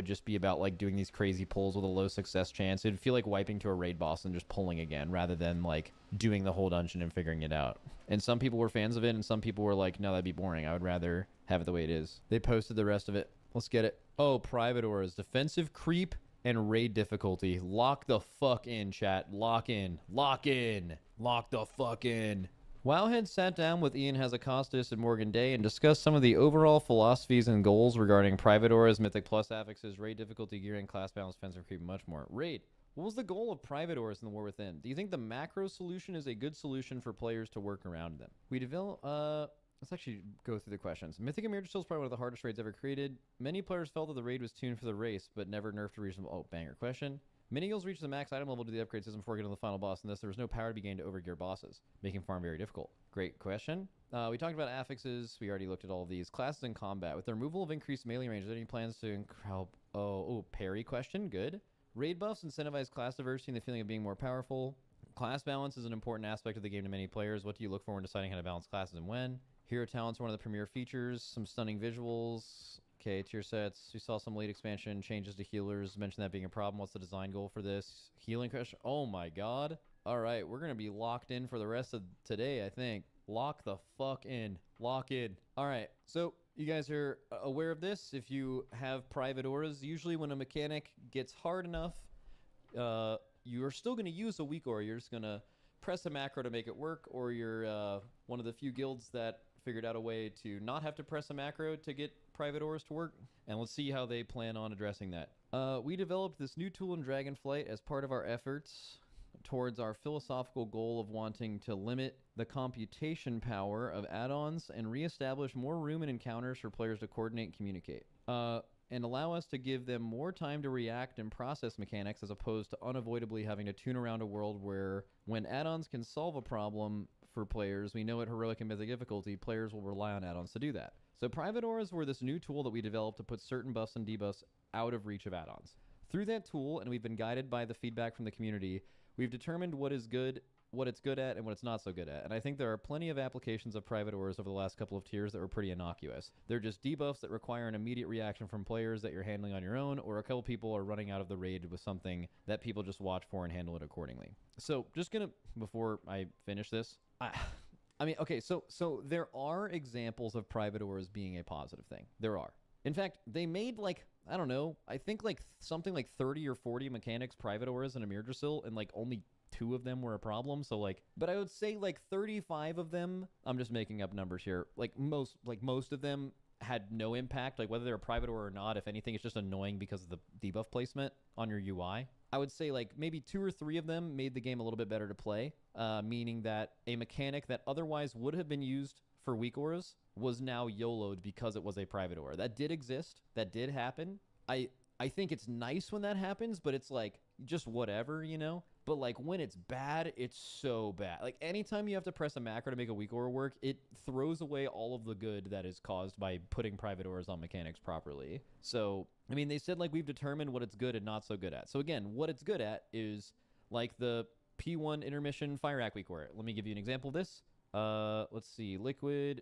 just be about like doing these crazy pulls with a low success chance. It'd feel like wiping to a raid boss and just pulling again rather than like doing the whole dungeon and figuring it out. And some people were fans of it and some people were like, no, that'd be boring. I would rather have it the way it is. They posted the rest of it. Let's get it. Oh, private auras, defensive creep and raid difficulty. Lock the fuck in, chat. Lock in. Lock in. Lock the fuck in. Wowhead sat down with Ian Hazakostas and Morgan Day and discussed some of the overall philosophies and goals regarding private auras, mythic plus affixes, raid difficulty, gearing, class balance, defensive creep, and much more. Raid. What was the goal of private auras in the War Within? Do you think the macro solution is a good solution for players to work around them? We develop, let's actually go through the questions. Mythic and Mirror Still is probably one of the hardest raids ever created. Many players felt that the raid was tuned for the race, but never nerfed to reasonable. Oh, banger question. Mini Eagles reached the max item level to the upgrade system before getting to the final boss, and thus there was no power to be gained to overgear bosses, making farm very difficult. Great question. We talked about affixes. We already looked at all of these. Classes in combat. With the removal of increased melee range, are there any plans to help? Oh, parry question. Good. Raid buffs incentivize class diversity and the feeling of being more powerful. Class balance is an important aspect of the game to many players. What do you look for when deciding how to balance classes and when? Hero talents are one of the premier features. Some stunning visuals. Okay, tier sets. We saw some late expansion changes to healers. Mentioned that being a problem. What's the design goal for this? Healing crush. Oh my god. All right, we're going to be locked in for the rest of today, I think. Lock the fuck in. Lock in. All right, so you guys are aware of this. If you have private auras, usually when a mechanic gets hard enough, you are still going to use a weak aura. You're just going to press a macro to make it work, or you're one of the few guilds that figured out a way to not have to press a macro to get private auras to work, and let's see how they plan on addressing that. We developed this new tool in Dragonflight as part of our efforts towards our philosophical goal of wanting to limit the computation power of add-ons and reestablish more room and encounters for players to coordinate and communicate. And allow us to give them more time to react and process mechanics as opposed to unavoidably having to tune around a world where when add-ons can solve a problem for players, we know at heroic and mythic difficulty, players will rely on add-ons to do that. So private auras were this new tool that we developed to put certain buffs and debuffs out of reach of add-ons. Through that tool, and we've been guided by the feedback from the community, we've determined what is good, what it's good at, and what it's not so good at. And I think there are plenty of applications of private auras over the last couple of tiers that were pretty innocuous. They're just debuffs that require an immediate reaction from players that you're handling on your own, or a couple people are running out of the raid with something that people just watch for and handle it accordingly. So just gonna, before I finish this, I mean, okay, so there are examples of private auras being a positive thing. There are. In fact, they made like, I don't know, I think like something like 30 or 40 mechanics private auras in Emirdrasil, and like only 2 of them were a problem. So like, but I would say like 35 of them, I'm just making up numbers here, like most of them had no impact, like whether they're a private aura or not. If anything, it's just annoying because of the debuff placement on your UI. I would say like maybe 2 or 3 of them made the game a little bit better to play, meaning that a mechanic that otherwise would have been used for weak auras was now YOLO'd because it was a private aura. That did exist. That did happen. I think it's nice when that happens, but it's like just whatever, you know? But like when it's bad, it's so bad. Like anytime you have to press a macro to make a weak aura work, it throws away all of the good that is caused by putting private auras on mechanics properly. So, I mean, they said like we've determined what it's good and not so good at. So again, what it's good at is like the P1 intermission fire act weak aura. Let me give you an example of this. Let's see, liquid